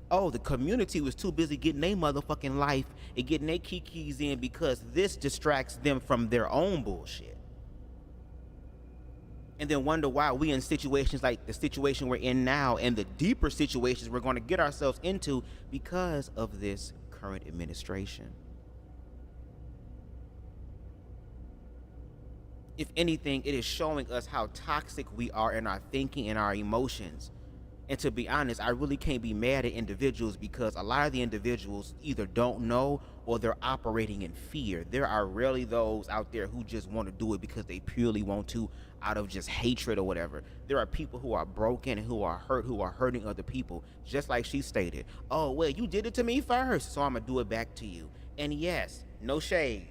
Oh, the community was too busy getting their motherfucking life and getting their kikis in because this distracts them from their own bullshit. And then wonder why we in situations like the situation we're in now and the deeper situations we're going to get ourselves into because of this current administration. If anything, it is showing us how toxic we are in our thinking and our emotions. And to be honest, I really can't be mad at individuals because a lot of the individuals either don't know or they're operating in fear. There are rarely those out there who just want to do it because they purely want to out of just hatred or whatever. There are people who are broken, who are hurt, who are hurting other people. Just like she stated, oh, well, you did it to me first, so I'm going to do it back to you. And yes, no shade.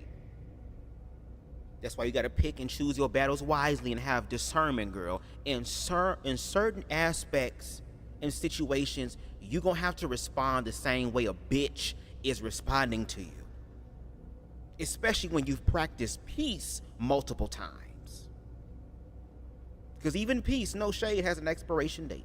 That's why you got to pick and choose your battles wisely and have discernment, girl. In certain aspects and situations, you're going to have to respond the same way a bitch is responding to you. Especially when you've practiced peace multiple times. Because even peace, no shade, has an expiration date.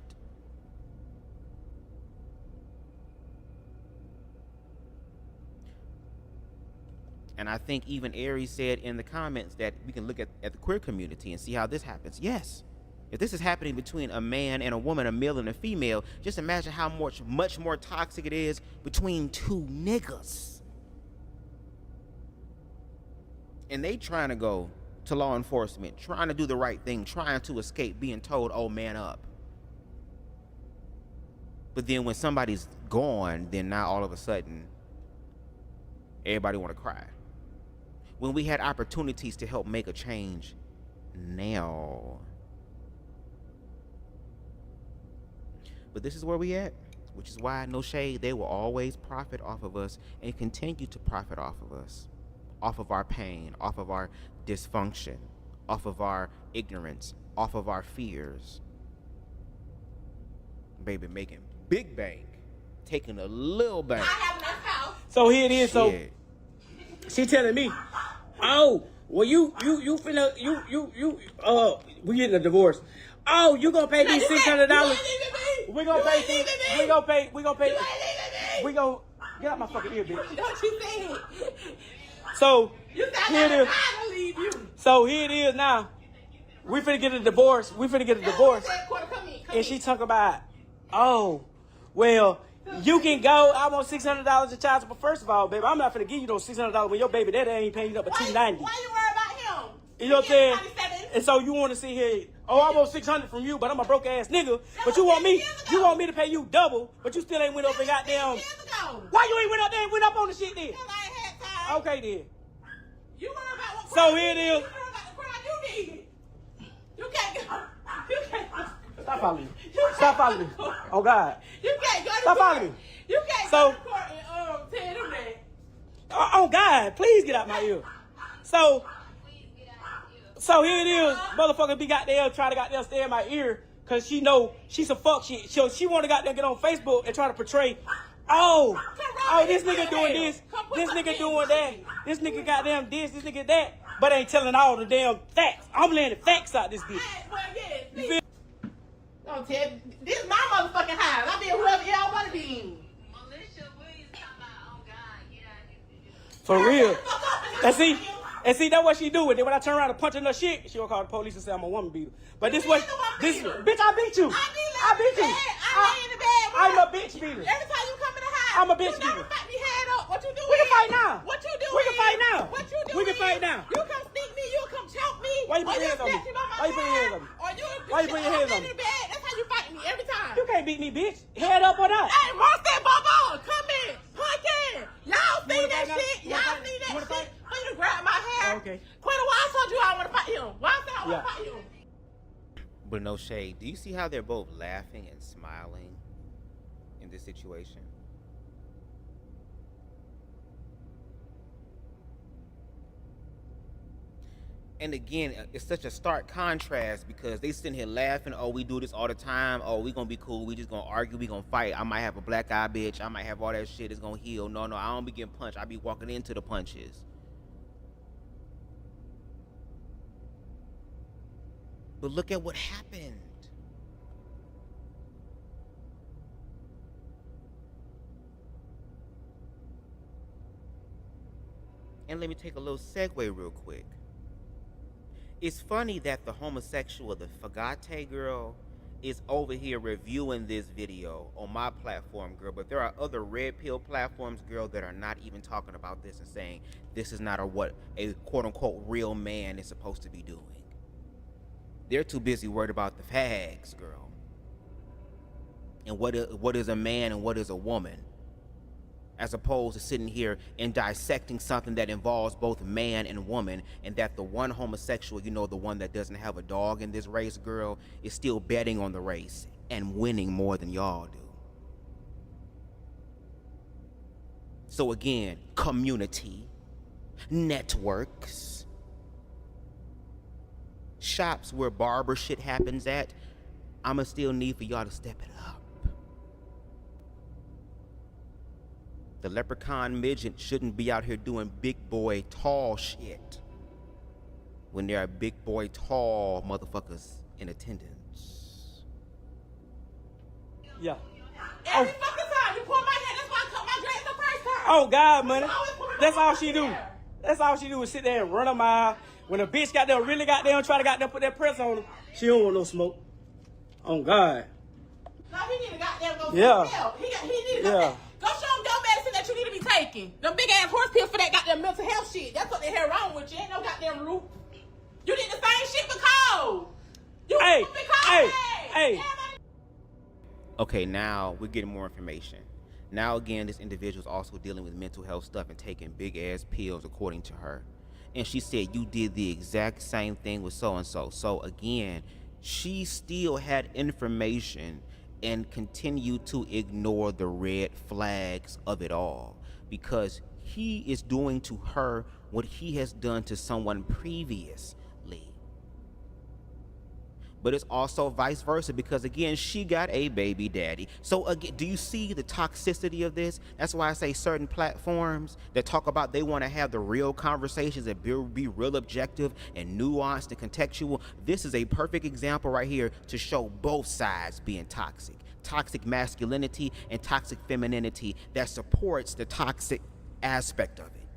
And I think even Aries said in the comments that we can look at the queer community and see how this happens. Yes. If this is happening between a man and a woman, a male and a female, just imagine how much more toxic it is between two niggas. And they trying to go to law enforcement, trying to do the right thing, trying to escape being told, oh, man up. But then when somebody's gone, then now all of a sudden, everybody want to cry. When we had opportunities to help make a change now. But this is where we at, which is why, no shade, they will always profit off of us and continue to profit off of us, off of our pain, off of our dysfunction, off of our ignorance, off of our fears. Baby, making big bank, taking a little bank. So here it is. So she telling me, oh, well, you finna, we getting a divorce. Oh, you gonna pay me $600? We gonna pay. Get out my fucking ear, bitch. Don't you say it. So, You said here it is. I leave you. So, here it is now. We finna get a divorce. And she talk about, oh, well, you can go. I want $600 in child support. First of all, baby, I'm not finna give you those $600 when your baby daddy ain't paying you up $290. Why you worry about him? You know what I'm saying? And so you want to see here, oh, I want $600 from you, but I'm a broke ass nigga. But you want me to pay you double, but you still ain't went up and goddamn. Why you ain't went up there and went up on the shit then? Okay then. You worry about what So here it is. You worry about the crowd you need. You can't go. You can't go. Stop following me. Stop following me. Oh God. You can't go to Stop court. following me. You can't So- go to court and tell them that. Oh God, please get out my ear. So here it is, motherfucker be goddamn trying to goddamn stay in my ear because she know she's a fuck shit. So she want to goddamn get on Facebook and try to portray, oh, this nigga doing this nigga doing that, this nigga goddamn this nigga that, but ain't telling all the damn facts. I'm laying the facts out this bitch. You feel? Don't tell me. This is my motherfucking house. I be whoever y'all want to be. For real. And see, that's what she do. And then when I turn around and punch in her shit, she gonna call the police and say I'm a woman beater. But bitch, I beat you. I beat you. I'm a bitch beater. Every time you come in the house, I'm a bitch beater. You fight me head up. What you do? We can fight now. What you do? We can fight now. What you do? We can fight now. You come sneak me. You come choke me. Why you put your hands on me? Why you put your hands on me? Why you put your hands on me? That's how you fight me every time. You can't beat me, bitch. Head up or not. Hey, Ross that Bobo, come in, punch in. Y'all see that fight now? shit? You Y'all wanna see fight? that You wanna shit? fight? When you grab my hair. Okay. Quinn, why I told you I want to fight him? Why I said I want to fight him? But no shade. Do you see how they're both laughing and smiling in this situation? And again, it's such a stark contrast because they sitting here laughing, oh, we do this all the time, oh, we gonna be cool, we just gonna argue, we gonna fight, I might have a black eye, bitch, I might have all that shit, it's gonna heal. No, I don't be getting punched, I be walking into the punches. But look at what happened. And let me take a little segue real quick. It's funny that the homosexual, the Fagate girl, is over here reviewing this video on my platform, girl, but there are other red pill platforms, girl, that are not even talking about this and saying this is not what a quote-unquote real man is supposed to be doing. They're too busy worried about the fags, girl, and what is a man and what is a woman, as opposed to sitting here and dissecting something that involves both man and woman, and that the one homosexual, you know, the one that doesn't have a dog in this race, girl, is still betting on the race and winning more than y'all do. So again, community, networks, shops where barber shit happens at, I'ma still need for y'all to step it up. The leprechaun midget shouldn't be out here doing big boy tall shit when there are big boy tall motherfuckers in attendance. Yeah. Every fucking time you pull my hair, that's why I cut my dreads the first time. Oh God, money. That's all she do. That's all she do is sit there and run a mile. When a bitch got there, really got there, try to got there, put that press on her, she don't want no smoke. Oh God. No, he need to goddamn go Yeah. himself. He need to go. Go show him your medicine that you need to be taking. Them big ass horse pills for that goddamn mental health shit. That's what the hell wrong with you. Ain't no goddamn root. You did the same shit for cold. Hey. Okay, now we're getting more information. Now again, this individual is also dealing with mental health stuff and taking big ass pills, according to her. And she said you did the exact same thing with so and so. So again, she still had information and continued to ignore the red flags of it all, because he is doing to her what he has done to someone previously. But it's also vice versa, because again, she got a baby daddy. So again, do you see the toxicity of this? That's why I say certain platforms that talk about they want to have the real conversations and be real objective and nuanced and contextual. This is a perfect example right here to show both sides being toxic. toxic masculinity and toxic femininity that supports the toxic aspect of it.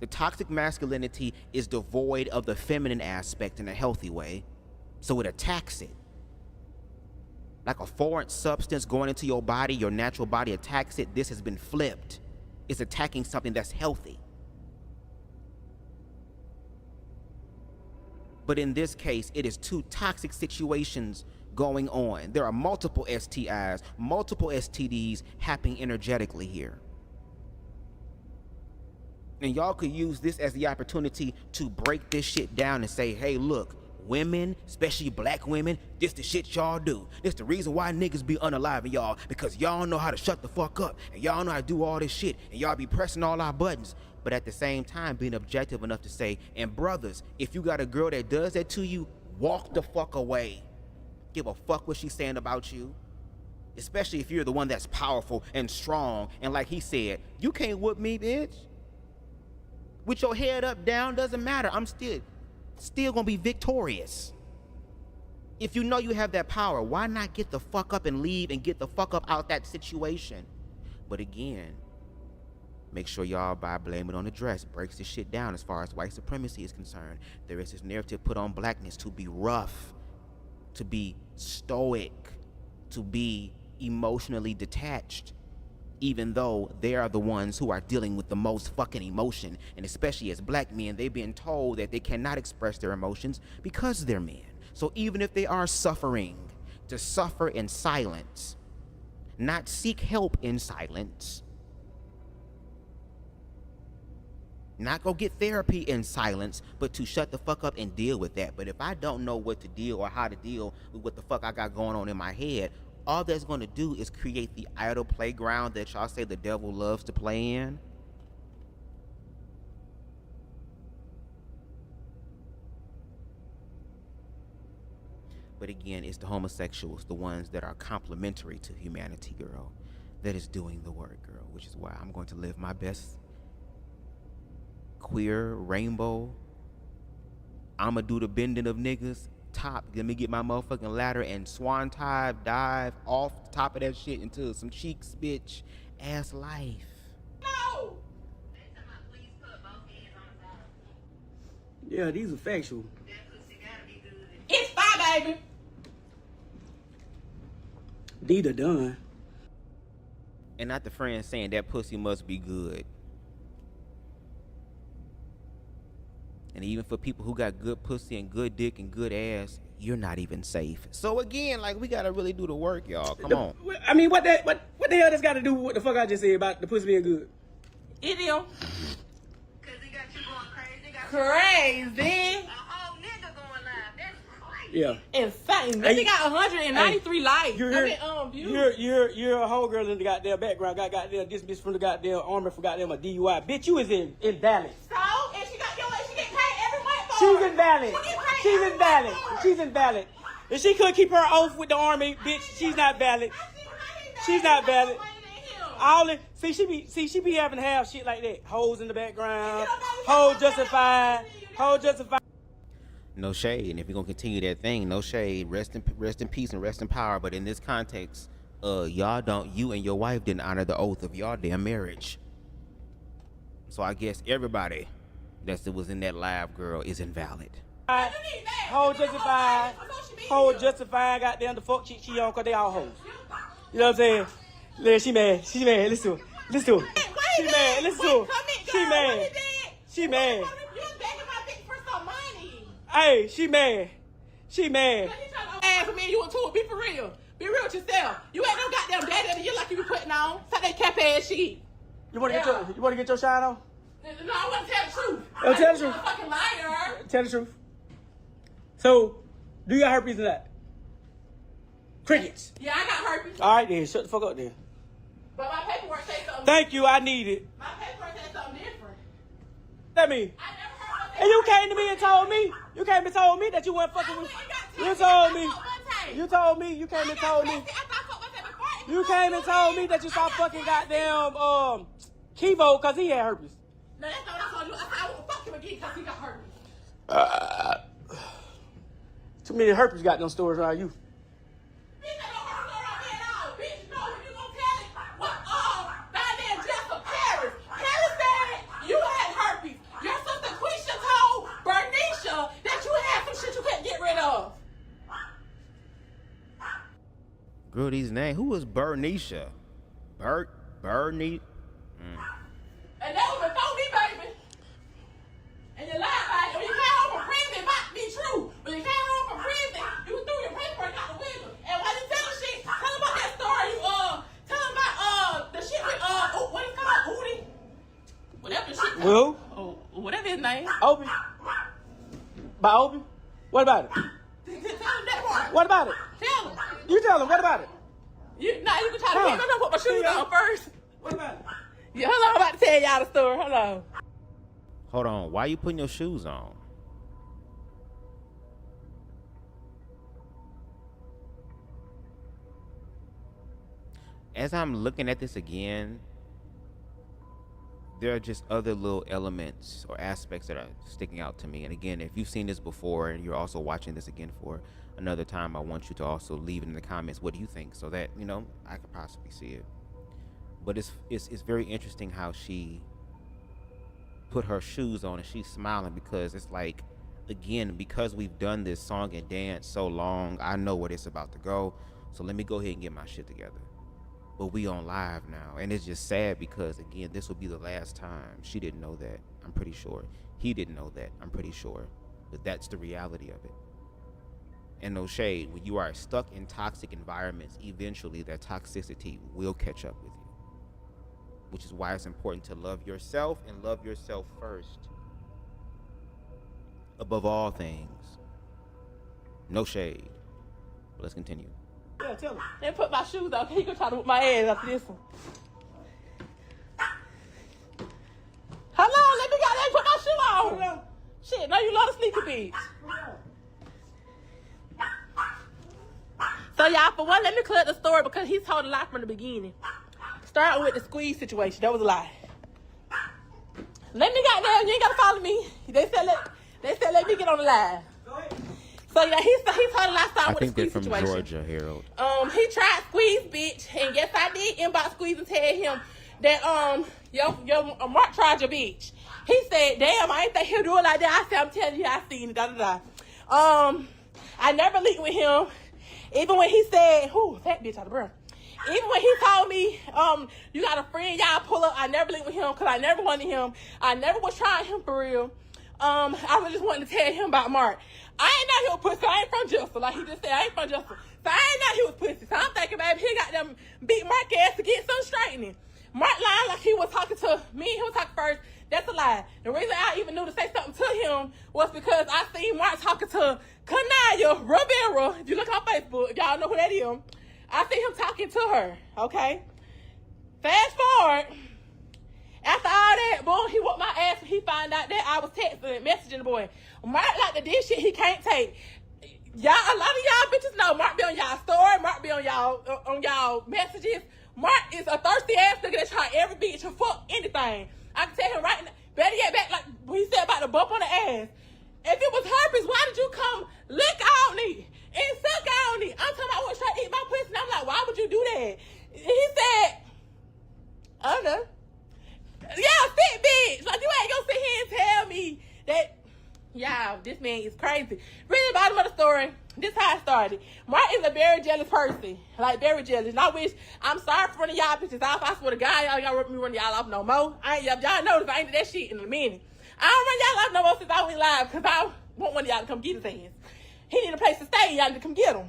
The toxic masculinity is devoid of the feminine aspect in a healthy way, so it attacks it. Like a foreign substance going into your body, your natural body attacks it. This has been flipped. It's attacking something that's healthy. But in this case, it is two toxic situations going on. There are multiple STIs, multiple STDs happening energetically here. And y'all could use this as the opportunity to break this shit down and say, hey, look, women, especially black women, this the shit y'all do. This the reason why niggas be unaliving y'all, because y'all know how to shut the fuck up, and y'all know how to do all this shit, and y'all be pressing all our buttons. But at the same time, being objective enough to say, and brothers, if you got a girl that does that to you, walk the fuck away. Give a fuck what she's saying about you. Especially if you're the one that's powerful and strong, and like he said, you can't whoop me, bitch. With your head up, down, doesn't matter. I'm still gonna be victorious. If you know you have that power, why not get the fuck up and leave and get the fuck up out that situation? But again, make sure y'all by blame it on the dress breaks this shit down as far as white supremacy is concerned. There is this narrative put on blackness to be rough, to be stoic, to be emotionally detached, even though they are the ones who are dealing with the most fucking emotion. And especially as black men, they've been told that they cannot express their emotions because they're men. So even if they are suffering, to suffer in silence, not seek help in silence, not go get therapy in silence, but to shut the fuck up and deal with that. But if I don't know what to deal or how to deal with what the fuck I got going on in my head, all that's going to do is create the idle playground that y'all say the devil loves to play in. But again, it's the homosexuals, the ones that are complementary to humanity, girl, that is doing the work, girl, which is why I'm going to live my best queer rainbow. I'ma do the bending of niggas. Top, let me get my motherfucking ladder and swan dive off the top of that shit into some cheeks, bitch, ass life. No. Yeah, these are factual. It's fine, baby. These are done. And not the friend saying that pussy must be good. And even for people who got good pussy and good dick and good ass, you're not even safe. So again, like, we gotta really do the work, y'all. Come on. I mean, what the hell that's got to do with what the fuck I just said about the pussy being good? It is. Cause he got you going crazy. Crazy. A whole nigga going live. That's crazy. Yeah. Insane. This thing got 193 likes. You're a whole girl in the goddamn background. Got goddamn dismissed from the goddamn army for goddamn a DUI. Bitch, you is invalid. So, and she got your way. She get paid every month for She's it. invalid. She's invalid. She's invalid. If she could keep her oath with the army, bitch, she's not valid. She's not valid. All in, she be having to have shit like that. Hoes in the background. Hoes justified. Hoes justified. No shade. And if you're gonna continue that thing, no shade. Rest in peace and rest in power. But in this context, you and your wife didn't honor the oath of y'all damn marriage. So I guess everybody that was in that live, girl, is invalid. Whole justified. Whole justified. Goddamn the fuck shit she on, cause they all hoes. You know what I'm saying? Yeah, she mad. She mad. Listen to her. Listen to her. She mad. Listen to her. She mad. She mad. You was begging my bitch for some money. Hey, she mad. She mad. Ask me, you want to be for real. Be real with yourself. You ain't no goddamn daddy that you like you be putting on. Stop that cap ass shit. You wanna get your shine on? No, I want to tell the truth. Oh, tell the truth. I'm a fucking liar. Tell the truth. So, do you got herpes or not? Crickets. Yeah, I got herpes. All right then, shut the fuck up then. But my paperwork says something. Thank you, I need it. My paperwork says something different. That mean. I never heard of And you came to me and told me. You came and told me that you weren't fucking with. You told me. You told me. You came and told me. You came and told me that you stopped fucking goddamn Kivo because he had herpes. No, that's not what I told you. I won't fuck him again because he got herpes. Too many herpes got them stores around you. Bitch, I don't herpes around me at all. Girl, these names. Who was Bernicia? Bernie. And that was before me, baby. And you lied about it. When you came home from prison, it might be true. When you came home from prison, you threw your paperwork out the window. And while you telling shit, tell them about that story. Tell them about the shit with what is it called? Udi? Whatever the shit. Who? Oh, whatever his name. Obi. By Obi? What about it? Tell him that part. What about it? Tell him. You tell him. What about it? You can try to Huh. I'm gonna put my shoes on first. What about it? Yeah, hold on, I'm about to tell y'all the story. Hold on. Hold on. Why you putting your shoes on? As I'm looking at this again, there are just other little elements or aspects that are sticking out to me. And again, if you've seen this before and you're also watching this again for another time, I want you to also leave it in the comments what do you think, so that, you know, I could possibly see it. But it's very interesting how she put her shoes on and she's smiling, because it's like, again, because we've done this song and dance so long, I know where it's about to go. So let me go ahead and get my shit together. But we on live now, and it's just sad because, again, this will be the last time. She didn't know that, I'm pretty sure. He didn't know that, I'm pretty sure. But that's the reality of it. And no shade, when you are stuck in toxic environments, eventually that toxicity will catch up with you. Which is why it's important to love yourself and love yourself first. Above all things. No shade. But let's continue. Yeah, tell him. They put my shoes on. He gonna try to whip my ass after this one. Hello, let me put my shoe on. Shit, no, you love the sneaker bitch. So y'all, for one, let me clear the story because he told a lie from the beginning. Starting with the squeeze situation, that was a lie. Let me goddamn, you ain't gotta follow me. They said let me get on the live. So yeah, he told a lie starting with the squeeze situation. I think they're from Georgia, Harold. He tried squeeze, bitch, and yes, I did inbox squeeze and tell him that your Mark tried your bitch. He said, damn, I ain't think he'll do it like that. I said, I'm telling you, I seen it, I never leaked with him. Even when he said, whoo, that bitch out of breath. Even when he told me, you got a friend, y'all pull up, I never linked with him because I never wanted him. I never was trying him for real. I was just wanting to tell him about Mark. I ain't know he was pussy. I ain't from Jester. Like he just said, I ain't from Jester. So I ain't know he was pussy. So I'm thinking, baby, he got them beat Mark ass to get some straightening. Mark lied like he was talking to me. He was talking first. That's a lie. The reason I even knew to say something to him was because I seen Mark talking to Kanaya Rivera. If you look on Facebook, y'all know who that is. I see him talking to her, okay? Fast forward. After all that, boom, he whooped my ass when he found out that I was texting and messaging the boy. Mark like the this shit he can't take. Y'all, a lot of y'all bitches know Mark be on y'all story, Mark be on y'all messages. Mark is a thirsty ass nigga that try every bitch to fuck anything. I can tell him right now, better get back like what he said about the bump on the ass. If it was herpes, why did you come lick on me and suck on me? I'm talking about I was trying to eat my pussy, and I'm like, why would you do that? He said, I don't know. Yeah, sick bitch. Like, you ain't gonna sit here and tell me that, y'all, this man is crazy. Really, the bottom of the story, this is how it started. Mark is a very jealous person. Like, very jealous. And I wish, I'm sorry for running y'all bitches off. I swear to God, y'all rip me running y'all off no more. Y'all notice I ain't did that shit in a minute. I don't run y'all off no more since I went live because I want one of y'all to come get his ass. He need a place to stay. Y'all need to come get him.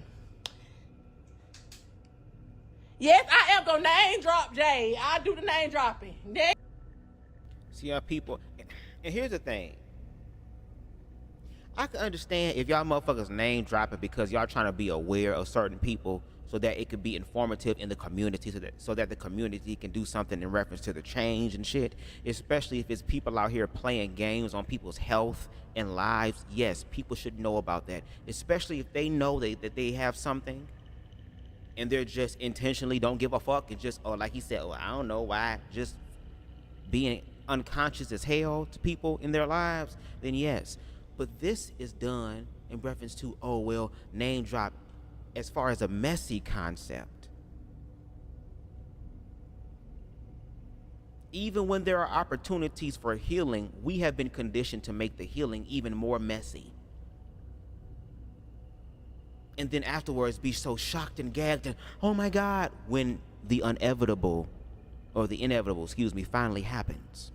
Yes, I am gonna name drop Jay. I do the name dropping. See how people, and here's the thing. I can understand if y'all motherfuckers name dropping because y'all trying to be aware of certain people so that it could be informative in the community, so that the community can do something in reference to the change and shit, especially if it's people out here playing games on people's health and lives. Yes, people should know about that, especially if they know that they have something and they're just intentionally don't give a fuck and just, like he said, I don't know why, just being unconscious as hell to people in their lives, then yes. But this is done in reference to, oh, well, name drop as far as a messy concept. Even when there are opportunities for healing, we have been conditioned to make the healing even more messy. and then afterwards be so shocked and gagged and, oh my God, when the inevitable, excuse me, finally happens.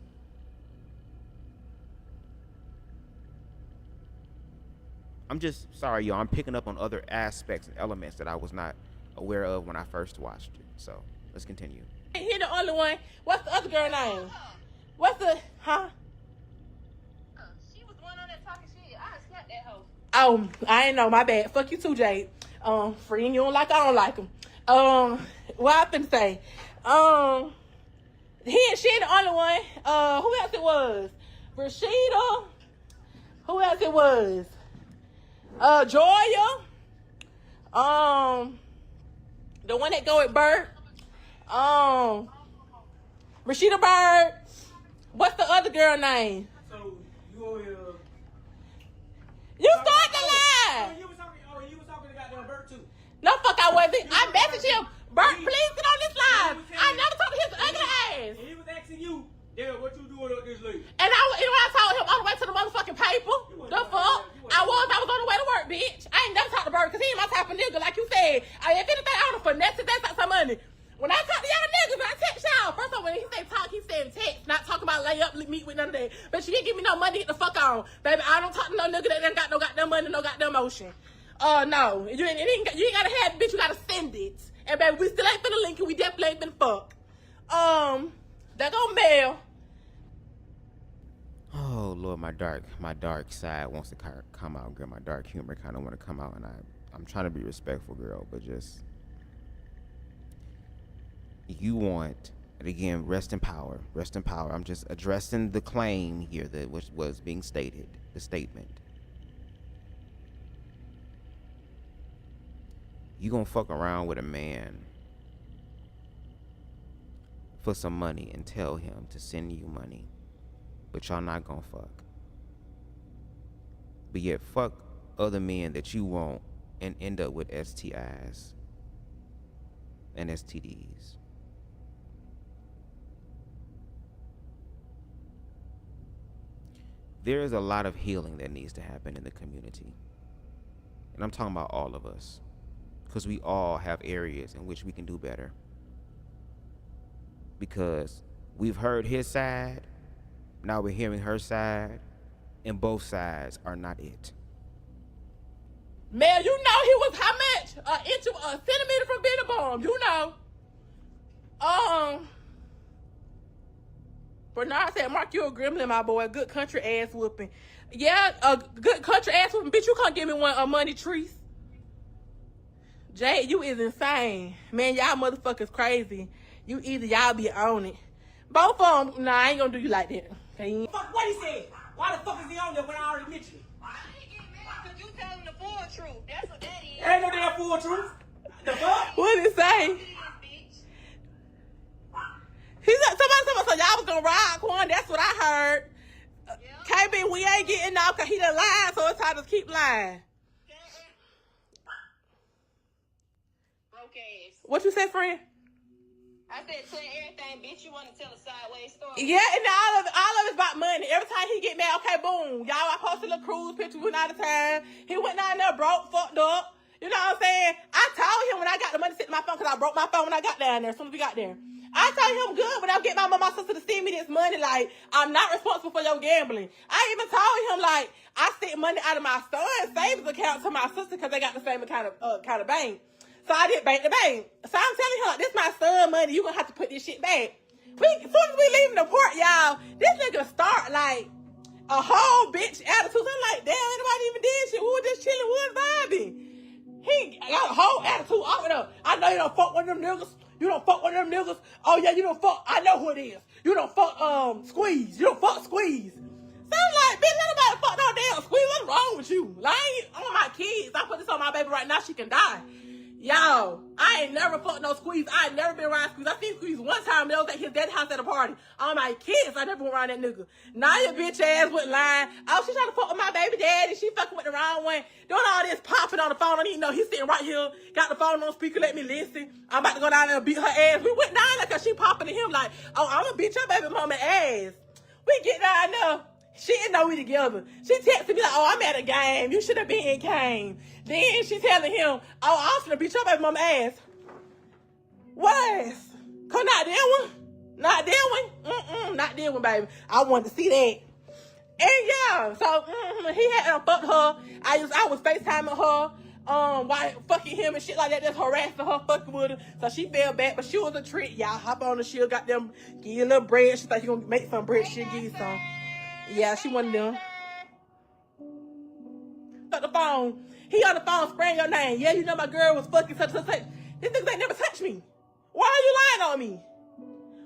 I'm just sorry, y'all. I'm picking up on other aspects and elements that I was not aware of when I first watched it. So let's continue. He the only one. What's the other girl name? What's the, huh? She was the one on that talking shit. I snapped that hoe. Oh, I ain't know. My bad. Fuck you too, Jade. Friend, you don't like, I don't like him. What I finna say? She the only one. Who else it was? Rashida. Who else it was? Joya. The one that go with Bert. Rashida Bird. What's the other girl name? So you You started the lie. you was talking to goddamn Bert too. No, fuck, I wasn't. I messaged him. Bert, please get on this live. I never talked to his ugly ass. And he was asking you, yeah, what you doing up this late? And I told him on the way to the motherfucking paper. The fuck? I was on the way to work, bitch. I ain't never talked to Bert because he ain't my type of nigga, like you said. If anything, I would have finessed his ass out some money. When I talk to y'all niggas, I text y'all. First of all, when he say talk, he said text, not talk about lay up, meet with none of that. But you didn't give me no money to get the fuck on. Baby, I don't talk to no nigga that ain't got no goddamn money, no goddamn motion. No. You ain't gotta have it, bitch, you gotta send it. And baby, we still ain't finna link it, we definitely ain't finna fuck. That go mail. Oh Lord, my dark side wants to come out, girl. My dark humor kind of want to come out, and I'm trying to be respectful, girl, but just you want, and again, rest in power. I'm just addressing the claim here that which was being stated, the statement. You gonna fuck around with a man for some money and tell him to send you money, but y'all not gonna fuck. But yet fuck other men that you want and end up with STIs and STDs. There is a lot of healing that needs to happen in the community. And I'm talking about all of us, because we all have areas in which we can do better. Because we've heard his side, now we're hearing her side, and both sides are not it. Man, you know he was how much? A centimeter from being a bomb, you know. Bernard said, Mark, you a gremlin, my boy. Good country ass whooping. Yeah, a good country ass whooping. Bitch, you can't give me one money, Treese. Jade, you is insane. Man, y'all motherfuckers crazy. You either y'all be on it. Both of them, nah, I ain't gonna do you like that. Okay? Fuck what he said. Why the fuck is he on there when I already mentioned it? Why he get mad? Because you tell him the full truth. That's what that is. Ain't no damn full truth. The fuck? What did it say? It is, bitch. He said, somebody so y'all was gonna ride Quan. That's what I heard. Yeah. KB, we ain't getting off because he done lied, so it's time to keep lying. Broke ass. What you said, friend? I said, tell everything, bitch. You want to tell a sideways story. Yeah, and all of it's about money. Every time he get mad, okay, boom. Y'all, I posted a little cruise picture, went out of time. He went down there, broke, fucked up. You know what I'm saying? I told him when I got the money sitting in my phone, because I broke my phone when I got down there, as soon as we got there. I told him good when I get my mom, my sister to send me this money, like, I'm not responsible for your gambling. I even told him, like, I sent money out of my son's savings account to my sister because they got the same kind of bank. So I did bank to bank. So I'm telling her, this my son money. You gonna have to put this shit back. As soon as we leaving the port, y'all, this nigga start like a whole bitch attitude. So I'm like, damn, anybody even did shit. We were just chilling, we was vibing. He got a whole attitude off it up. I know you don't fuck one of them niggas. You don't fuck one of them niggas. Oh yeah, you don't fuck. I know who it is. You don't fuck Squeeze. You don't fuck Squeeze. So I'm like, bitch, let nobody fuck no damn Squeeze. What's wrong with you? Like, I ain't on my kids. I put this on my baby right now. She can die. Y'all, I ain't never fucked no Squeeze. I ain't never been around Squeeze. I seen Squeeze one time, and it was at his dad's house at a party. On my kids, I never went around that nigga. Now your bitch ass went lying. Oh, she trying to fuck with my baby daddy. She fucking with the wrong one. Doing all this popping on the phone. I don't even know. He's sitting right here. Got the phone on speaker. Let me listen. I'm about to go down there and beat her ass. We went down there because she popping to him like, oh, I'm going to beat your baby mama ass. We get down there. She didn't know we together. She texted me like, oh, I'm at a game. You should have been came. Then she telling him, oh, I'm finna beat your baby mama ass. What ass? Come not that one? Not that one? Not that one, baby. I wanted to see that. And yeah, so he had fucked her. I was FaceTiming her, while fucking him and shit like that, just harassing her, fucking with her. So she fell back, but she was a trick. Y'all hop on her, she'll got them, give you a little bread. She thought you gonna make some bread, she'll give you some. Yeah, she one of them. Got the phone. He on the phone spraying your name. Yeah, you know my girl was fucking such. These niggas ain't never touched me. Why are you lying on me?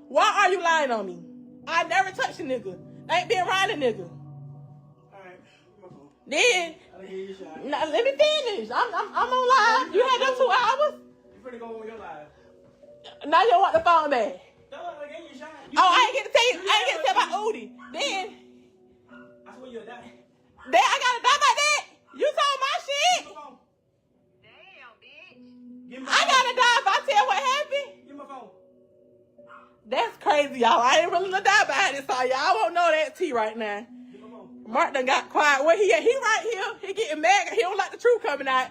Why are you lying on me? I never touched a nigga. I ain't been around a nigga. Then, now, let me finish. I'm on live. You had them 2 hours. You finna go on your live. Now you want the phone back. No, I gave you a shot. I ain't get to tell you. I ain't get to tell about Udi. Then, I swear you'll die. then I gotta die about that. You told my shit. Damn, bitch. Give me my I phone. gotta die if I tell what happened. Give me my phone. That's crazy, y'all. I ain't really gonna die about it, so y'all won't know that tea right now. Give me my phone. Mark done got quiet. Where he at? He right here. He getting mad. He don't like the truth coming out.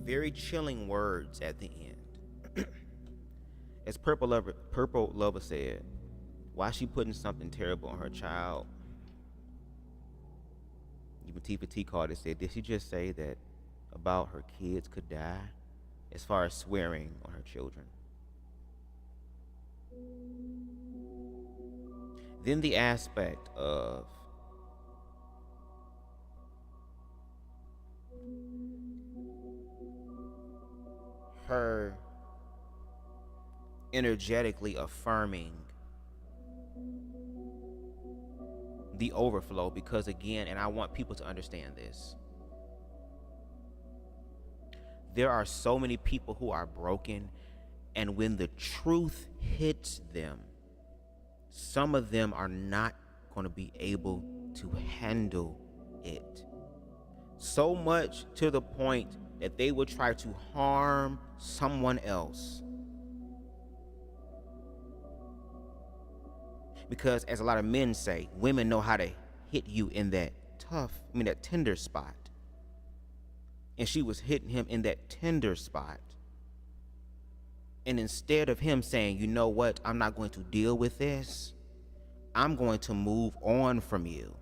Very chilling words at the end. As Purple Lover said, why she putting something terrible on her child? Even T called it, said, did she just say that about her kids could die? As far as swearing on her children. Then the aspect of her energetically affirming the overflow, because again, and I want people to understand this, there are so many people who are broken, and when the truth hits them, some of them are not going to be able to handle it. So much to the point that they will try to harm someone else. Because as a lot of men say, women know how to hit you in that that tender spot. And she was hitting him in that tender spot. And instead of him saying, you know what, I'm not going to deal with this, I'm going to move on from you.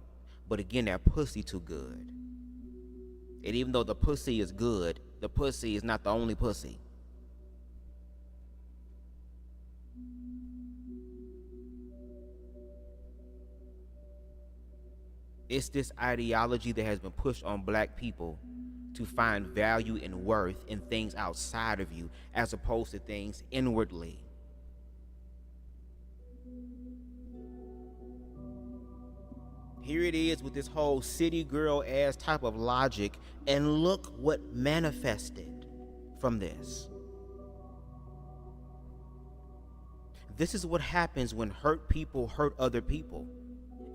But again, that pussy too good. And even though the pussy is good, the pussy is not the only pussy. It's this ideology that has been pushed on black people to find value and worth in things outside of you as opposed to things inwardly. Here it is with this whole city girl ass type of logic, and look what manifested from this. This is what happens when hurt people hurt other people,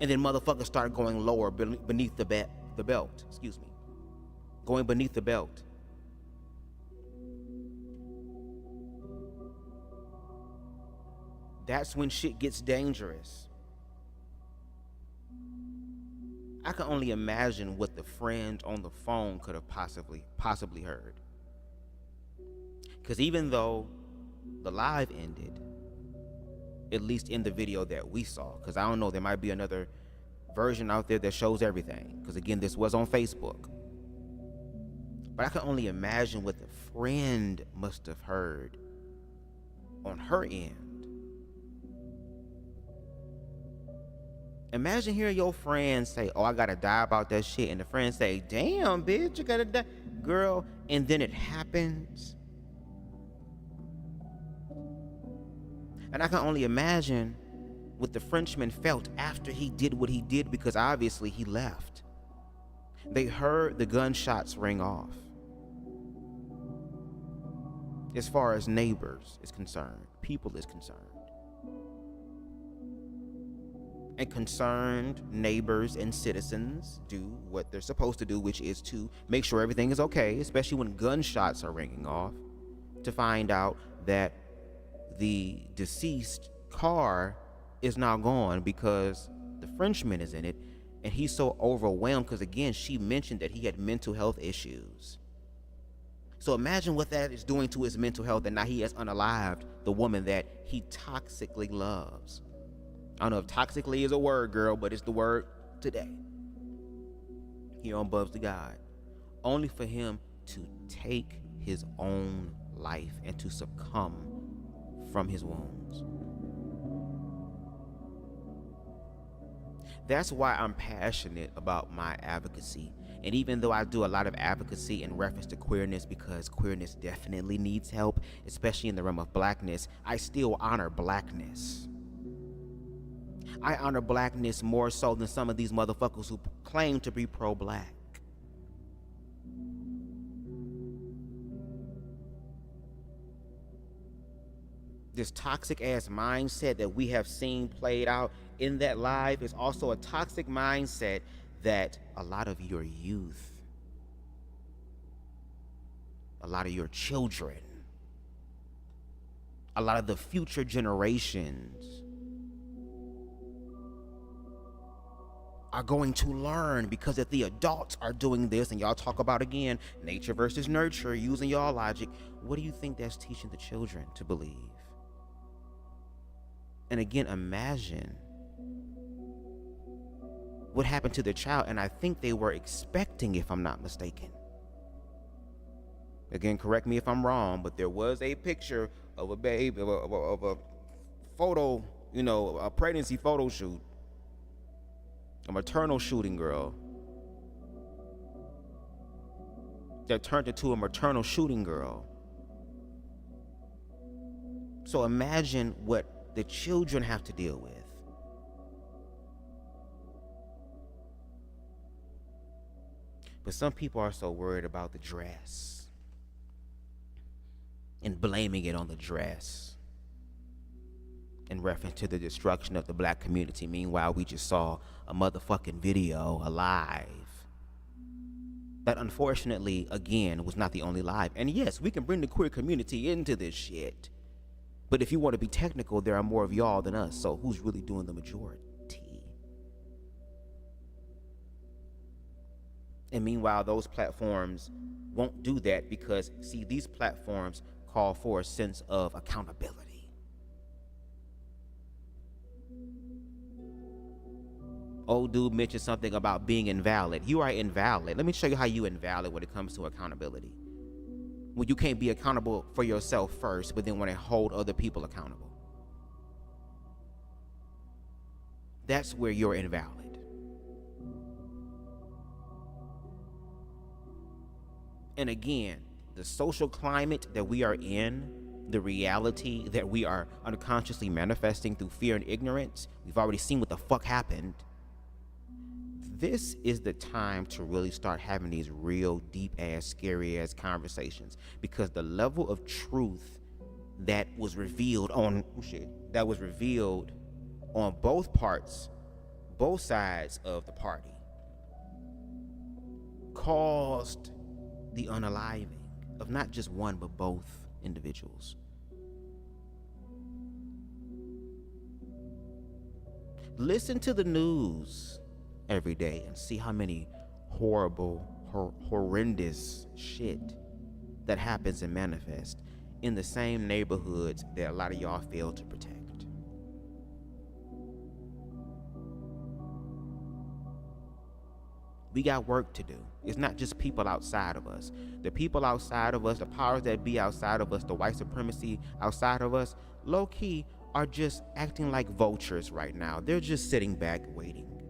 and then motherfuckers start going lower beneath the belt. Excuse me, going beneath the belt. That's when shit gets dangerous. I can only imagine what the friend on the phone could have possibly heard. Because even though the live ended, at least in the video that we saw, because I don't know, there might be another version out there that shows everything. Because again, this was on Facebook. But I can only imagine what the friend must have heard on her end. Imagine hearing your friend say, oh, I gotta die about that shit. And the friend say, damn, bitch, you gotta die. Girl, and then it happens. And I can only imagine what the Frenchman felt after he did what he did, because obviously he left. They heard the gunshots ring off. As far as neighbors is concerned, people is concerned. And concerned neighbors and citizens do what they're supposed to do, which is to make sure everything is okay, especially when gunshots are ringing off, to find out that the deceased car is now gone because the Frenchman is in it, and he's so overwhelmed because, again, she mentioned that he had mental health issues. So imagine what that is doing to his mental health, and now he has unalived the woman that he toxically loves. I don't know if toxically is a word, girl, but it's the word today. Here on BubzDaGawd. Only for him to take his own life and to succumb from his wounds. That's why I'm passionate about my advocacy. And even though I do a lot of advocacy in reference to queerness, because queerness definitely needs help, especially in the realm of blackness, I still honor blackness. I honor blackness more so than some of these motherfuckers who claim to be pro-black. This toxic ass mindset that we have seen played out in that live is also a toxic mindset that a lot of your youth, a lot of your children, a lot of the future generations are going to learn, because if the adults are doing this, and y'all talk about, again, nature versus nurture, using y'all logic, what do you think that's teaching the children to believe? And again, imagine what happened to the child, and I think they were expecting, if I'm not mistaken. Again, correct me if I'm wrong, but there was a picture of a babe, of a photo, you know, a pregnancy photo shoot, a maternal shooting girl that turned into a maternal shooting girl. So imagine what the children have to deal with. But some people are so worried about the dress and blaming it on the dress in reference to the destruction of the black community. Meanwhile, we just saw a motherfucking video, a live, that unfortunately, again, was not the only live. And yes, we can bring the queer community into this shit. But if you want to be technical, there are more of y'all than us. So who's really doing the majority? And meanwhile, those platforms won't do that because, see, these platforms call for a sense of accountability. Old dude mentioned something about being invalid. You are invalid. Let me show you how you invalid when it comes to accountability. When you can't be accountable for yourself first, but then want to hold other people accountable. That's where you're invalid. And again, the social climate that we are in, the reality that we are unconsciously manifesting through fear and ignorance, we've already seen what the fuck happened. This is the time to really start having these real deep ass, scary ass conversations, because the level of truth that was revealed on both parts, both sides of the party, caused the unaliving of not just one but both individuals. Listen to the news every day and see how many horrendous shit that happens and manifests in the same neighborhoods that a lot of y'all fail to protect. We got work to do. It's not just people outside of us. The people outside of us, the powers that be outside of us, the white supremacy outside of us, low-key are just acting like vultures right now. They're just sitting back waiting.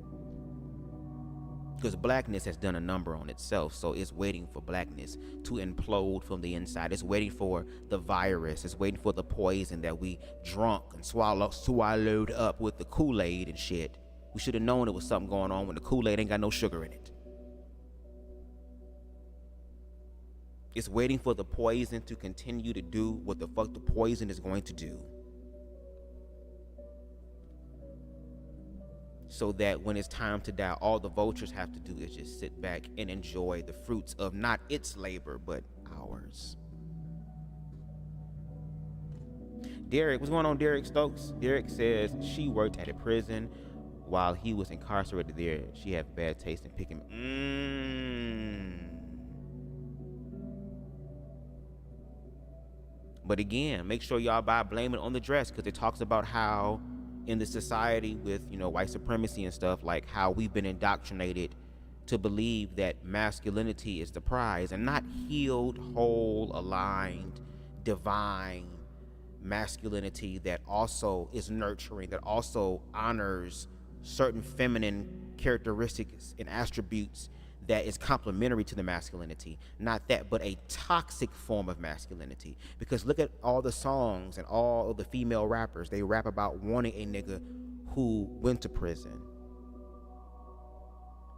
Because blackness has done a number on itself, so it's waiting for blackness to implode from the inside. It's waiting for the virus. It's waiting for the poison that we drunk and swallowed up with the Kool-Aid and shit. We should have known there was something going on when the Kool-Aid ain't got no sugar in it. It's waiting for the poison to continue to do what the fuck the poison is going to do. So that when it's time to die, all the vultures have to do is just sit back and enjoy the fruits of not its labor, but ours. Derek, what's going on, Derek Stokes? Derek says she worked at a prison while he was incarcerated there. She had bad taste in picking. But again, make sure y'all blame it on the dress, because it talks about how in the society with, you know, white supremacy and stuff, like how we've been indoctrinated to believe that masculinity is the prize and not healed, whole, aligned, divine masculinity that also is nurturing, that also honors certain feminine characteristics and attributes that is complementary to the masculinity. Not that, but a toxic form of masculinity. Because look at all the songs and all of the female rappers. They rap about wanting a nigga who went to prison.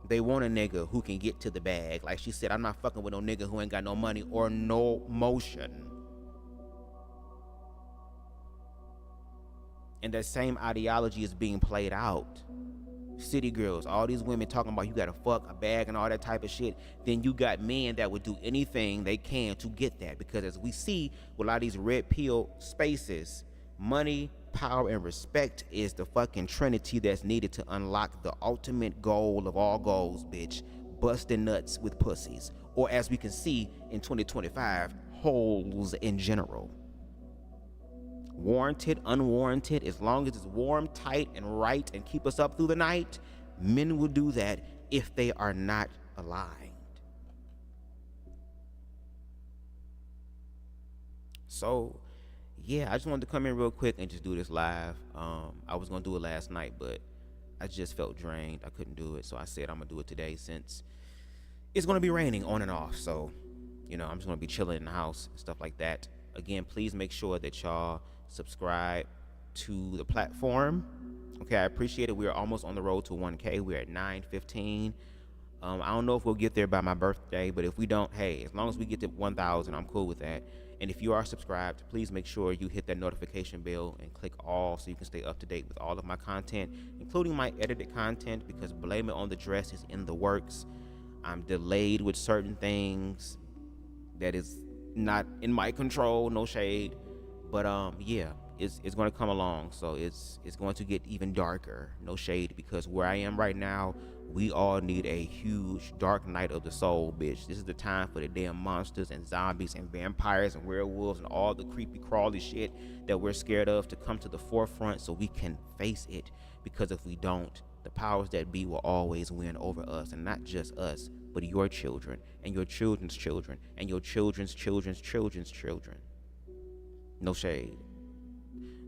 They want a nigga who can get to the bag. Like she said, I'm not fucking with no nigga who ain't got no money or no motion. And that same ideology is being played out. City girls, all these women talking about you gotta fuck a bag and all that type of shit. Then you got men that would do anything they can to get that, because as we see with a lot of these red pill spaces, money, power, and respect is the fucking trinity that's needed to unlock the ultimate goal of all goals, bitch. Busting nuts with pussies, or as we can see in 2025, holes in general. Warranted, unwarranted, as long as it's warm, tight, and right and keep us up through the night, men will do that if they are not aligned. So yeah, I just wanted to come in real quick and just do this live. I was gonna do it last night, but I just felt drained. I couldn't do it, so I said I'm gonna do it today since it's gonna be raining on and off. So, you know, I'm just gonna be chilling in the house and stuff like that. Again, please make sure that y'all subscribe to the platform. Okay, I appreciate it. We are almost on the road to 1K. We're at 915. I don't know if we'll get there by my birthday, but if we don't, hey, as long as we get to 1,000, I'm cool with that. And if you are subscribed, please make sure you hit that notification bell and click all so you can stay up to date with all of my content, including my edited content, because Blame It on the Dress is in the works. I'm delayed with certain things that is not in my control, no shade. But yeah, it's going to come along, so it's going to get even darker, no shade, because where I am right now, we all need a huge dark night of the soul, bitch. This is the time for the damn monsters and zombies and vampires and werewolves and all the creepy crawly shit that we're scared of to come to the forefront so we can face it, because if we don't, the powers that be will always win over us, and not just us, but your children and your children's children and your children's children's children's children. No shade.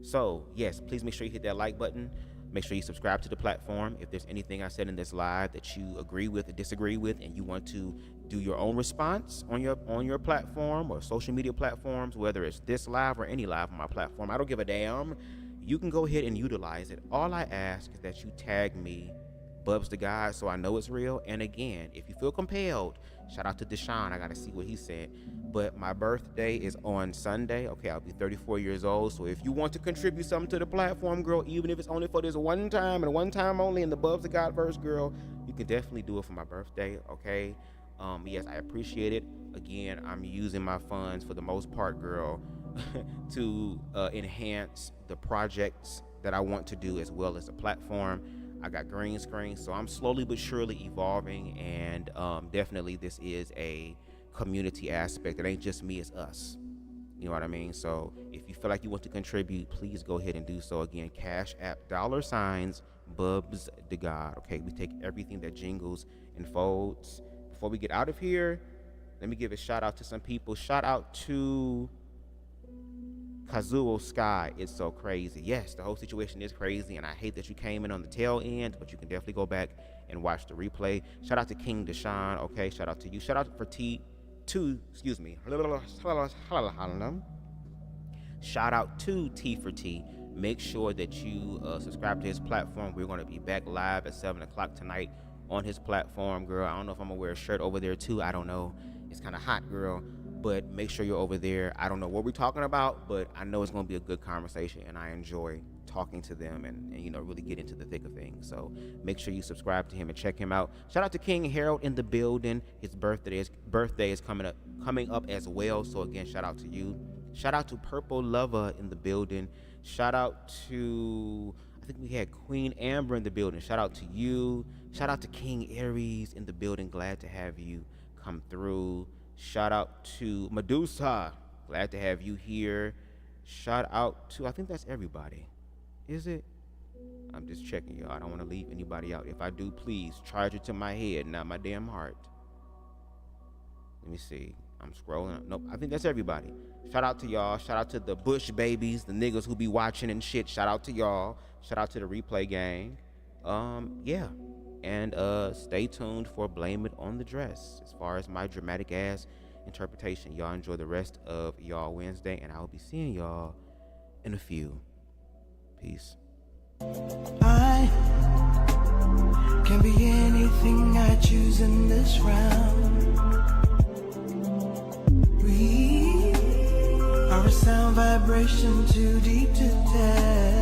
So yes, please make sure you hit that like button. Make sure you subscribe to the platform. If there's anything I said in this live that you agree with or disagree with, and you want to do your own response on your platform or social media platforms, whether it's this live or any live on my platform, I don't give a damn. You can go ahead and utilize it. All I ask is that you tag me, BubzDaGawd, so I know it's real. And again, if you feel compelled, shout out to Deshaun. I got to see what he said. But my birthday is on Sunday. Okay, I'll be 34 years old. So if you want to contribute something to the platform, girl, even if it's only for this one time and one time only in the BubzDaGawd verse, girl, you can definitely do it for my birthday, okay? Yes, I appreciate it. Again, I'm using my funds for the most part, girl, to enhance the projects that I want to do, as well as the platform. I got green screen, so I'm slowly but surely evolving, and definitely this is a community aspect. It ain't just me, it's us. You know what I mean? So if you feel like you want to contribute, please go ahead and do so. Again, CashApp $BubzDaGawd. Okay, we take everything that jingles and folds. Before we get out of here, let me give a shout out to some people. Shout out to Kazuo Sky. It's so crazy. Yes, the whole situation is crazy, and I hate that you came in on the tail end, but you can definitely go back and watch the replay. Shout out to King Deshaun. Okay, shout out to you. Shout out for excuse me. Shout out to T for T. Make sure that you subscribe to his platform. We're going to be back live at 7 o'clock tonight on his platform, girl. I don't know if I'm going to wear a shirt over there too. I don't know. It's kind of hot, girl. But make sure you're over there. I don't know what we're talking about, but I know it's going to be a good conversation, and I enjoy talking to them and you know, really get into the thick of things. So make sure you subscribe to him and check him out. Shout out to King Harold in the building. His birthday is coming up as well. So again, shout out to you. Shout out to Purple Lover in the building. Shout out to, I think we had Queen Amber in the building. Shout out to you. Shout out to King Aries in the building. Glad to have you come through. Shout out to Medusa. Glad to have you here. Shout out to, I think that's everybody. Is it? I'm just checking, y'all. I don't want to leave anybody out. If I do, please charge it to my head, not my damn heart. Let me see. I'm scrolling up. Nope, I think that's everybody. Shout out to y'all. Shout out to the Bush babies, the niggas who be watching and shit. Shout out to y'all. Shout out to the replay gang. Yeah. And stay tuned for Blame It on the Dress as far as my dramatic ass interpretation. Y'all enjoy the rest of y'all Wednesday, and I'll be seeing y'all in a few. Peace. I can be anything I choose in this round. We are a sound vibration too deep to tell.